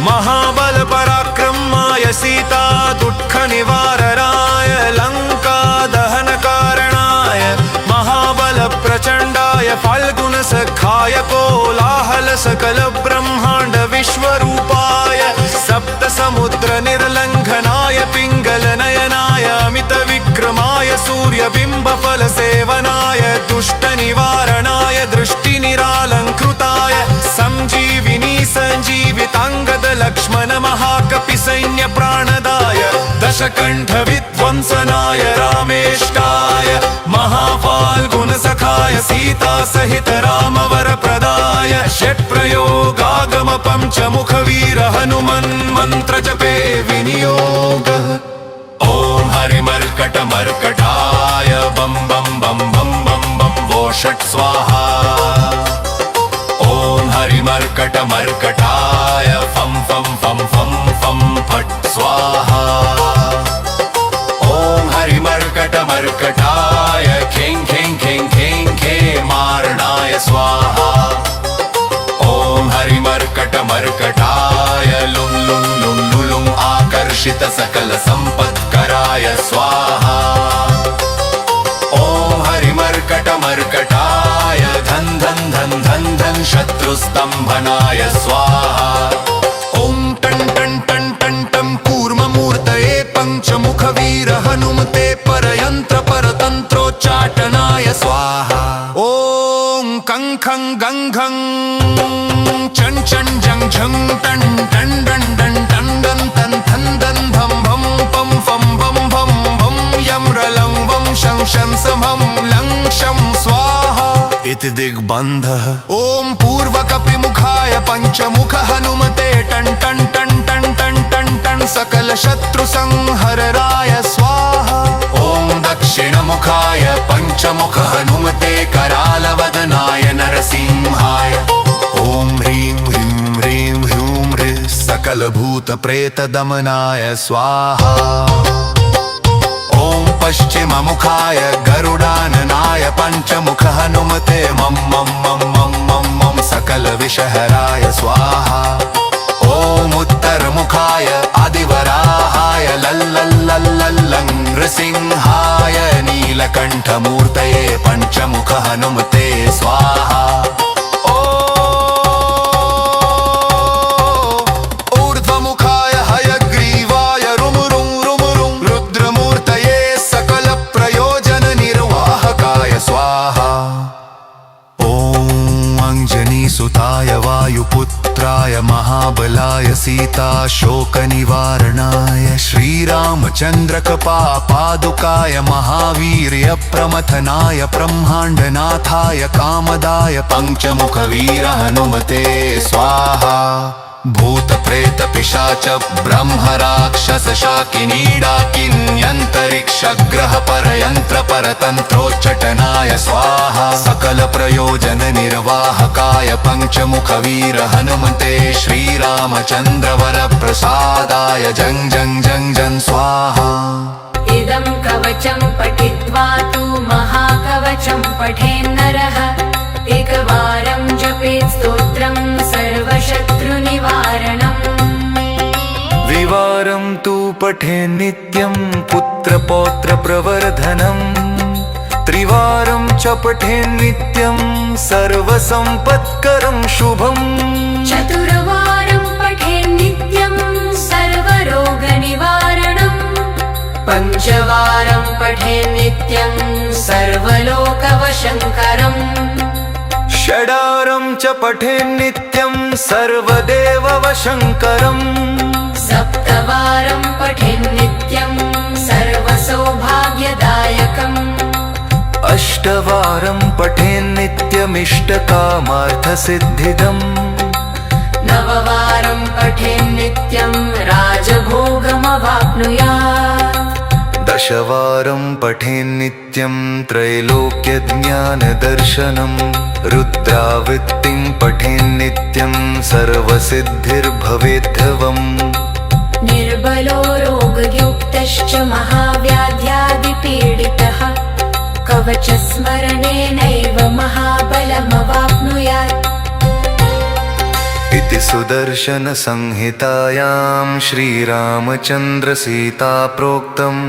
महाबलपराक्रमाय सीता दुःखनिवारणाय लङ्कादहनकारणाय महाबलप्रचण्डाय फाल्गुनसखाय कोलाहलसकलब्रह्माण्ड विश्वरूपाय सप्तसमुद्रनिर्लङ्घनाय पिङ्गलनयनाय अमितविक्रमाय सूर्यबिम्बफलसेवनाय दुष्टनिवारणाय दृष्टिनिरालङ्कृताय सञ्जीविनी सञ्जीविताङ्गद लक्ष्मण महाकपिसैन्यप्राणदाय दशकण्ठविध्वंसनाय रामेष्टाय महाफाल्गुनसखाय सीतासहित रामवरप्रदाय षट्प्रयोगागम पञ्चमुखवीर हनुमन्मन्त्रजपे विनियोगः ॐ हरिमर्कटमर्कटाय बं बं बं बं बं बं वो षट् स्वाहा ॐ हरिमर्कटमर्कटाय फं फं फं फं फं फट् स्वाहा ॐ हरिमर्कटमर्कटाय खें खें खें खें खेमार्णाय स्वाहा ॐ हरिमर्कटमर्कटाय लुं लुं लुं लुलुं आकर्षित सकल सम्पत्कराय स्वाहा ॐ हरिमर्कटमर्कटाय धन धन धन धन धन शत्रुस्त शत्रुस्तम्भनाय स्वाहा ॐ टं टं टं टं टं कूर्ममूर्तये पञ्चमुखवीर हनुमते परयन्त्र परतन्त्रोच्चाटनाय स्वाहा ॐ कं खं गं घं चं चं जं झं टं टं डं डं टं डं तं थं दं धं भं पं फं भं भं भं यं रलं वं शं शं समं लं शं स्वाहा इति दिग्बन्धः ॐ पूर्वकपिमुखाय पञ्चमुख हनुमते टं टं टं टं टं टं टं सकलशत्रुसंहरराय स्वाहा ॐ दक्षिणमुखाय पञ्चमुख हनुमते करालवदनाय नरसिंहाय ॐ ह्रीं ह्रीं ह्रीं ह्रूं ह्रीं सकलभूतप्रेतदमनाय स्वाहा ॐ पश्चिममुखाय गरुडाननाय पञ्चमुख हनुमते मं मं मं मं मं मं सकलविषहराय स्वाहा ॐ उत्तरमुखाय आदिवराहाय लल्लल्लल्लल्लं नृसिंहाय नीलकण्ठमूर्तये पञ्चमुख हनुमते स्वाहा ऊर्ध्वमुखाय हयग्रीवाय रुं रुं रुं रुं रुद्रमूर्तये सकलप्रयोजननिर्वाहकाय स्वाहा ॐ अञ्जनीसुताय वायुपुत्राय महाबलाय सीताशोकनिवारणाय श्रीरामचन्द्रकृपापादुकाय महावीर्यप्रमथनाय ब्रह्माण्डनाथाय कामदाय पञ्चमुखवीर हनुमते स्वाहा भूतप्रेतपिशाच ब्रह्मराक्षसशाकिनीडाकिन्यन्तरिक्षग्रह परयन्त्र परतन्त्रोच्चटनाय स्वाहा सकलप्रयोजननिर्वाहकाय पञ्चमुखवीर हनुमते श्रीरामचन्द्रवरप्रसादाय जं जं जं जं स्वाहा इदं कवचं पठित्वा तु महाकवचं पठेन्नरः एकवारं जपेत् स्तोत्रं सर्वशत्रुनिवारणम् द्विवारं तु पठेन् नित्यं पुत्रपौत्रप्रवर्धनम् त्रिवारं च पठेन् नित्यं सर्वसम्पत्करं शुभम् चतुर्वारं पठेन् नित्यं सर्वरोगनिवारणम् पञ्चवारं पठेन् नित्यं सर्वलोकवशङ्करम् षडारं च पठेन् नित्यं सर्वदेववशङ्करम् सप्तवारं पठेन् नित्यं सर्वसौभाग्यदायकम् अष्टवारं पठेन् नित्यमिष्टकामार्थसिद्धिदम् नववारं पठेन् नित्यं राजभोगमवाप्नुयात् दशवारं पठेन् नित्यं त्रैलोक्यज्ञानदर्शनम् रुद्रावृत्तिं पठेन् नित्यं सर्वसिद्धिर्भवेद्धवम् निर्बलो रोगयुक्तश्च महाव्याध्यादिपीडितः कवचस्मरणेनैव महाबलमवाप्नुयात् इति सुदर्शनसंहितायां श्रीरामचन्द्रसीताप्रोक्तम्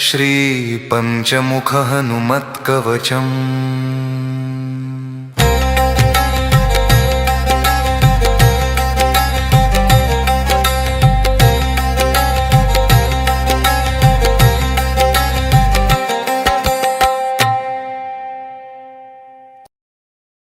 श्रीपञ्चमुखहनुमत्कवचम्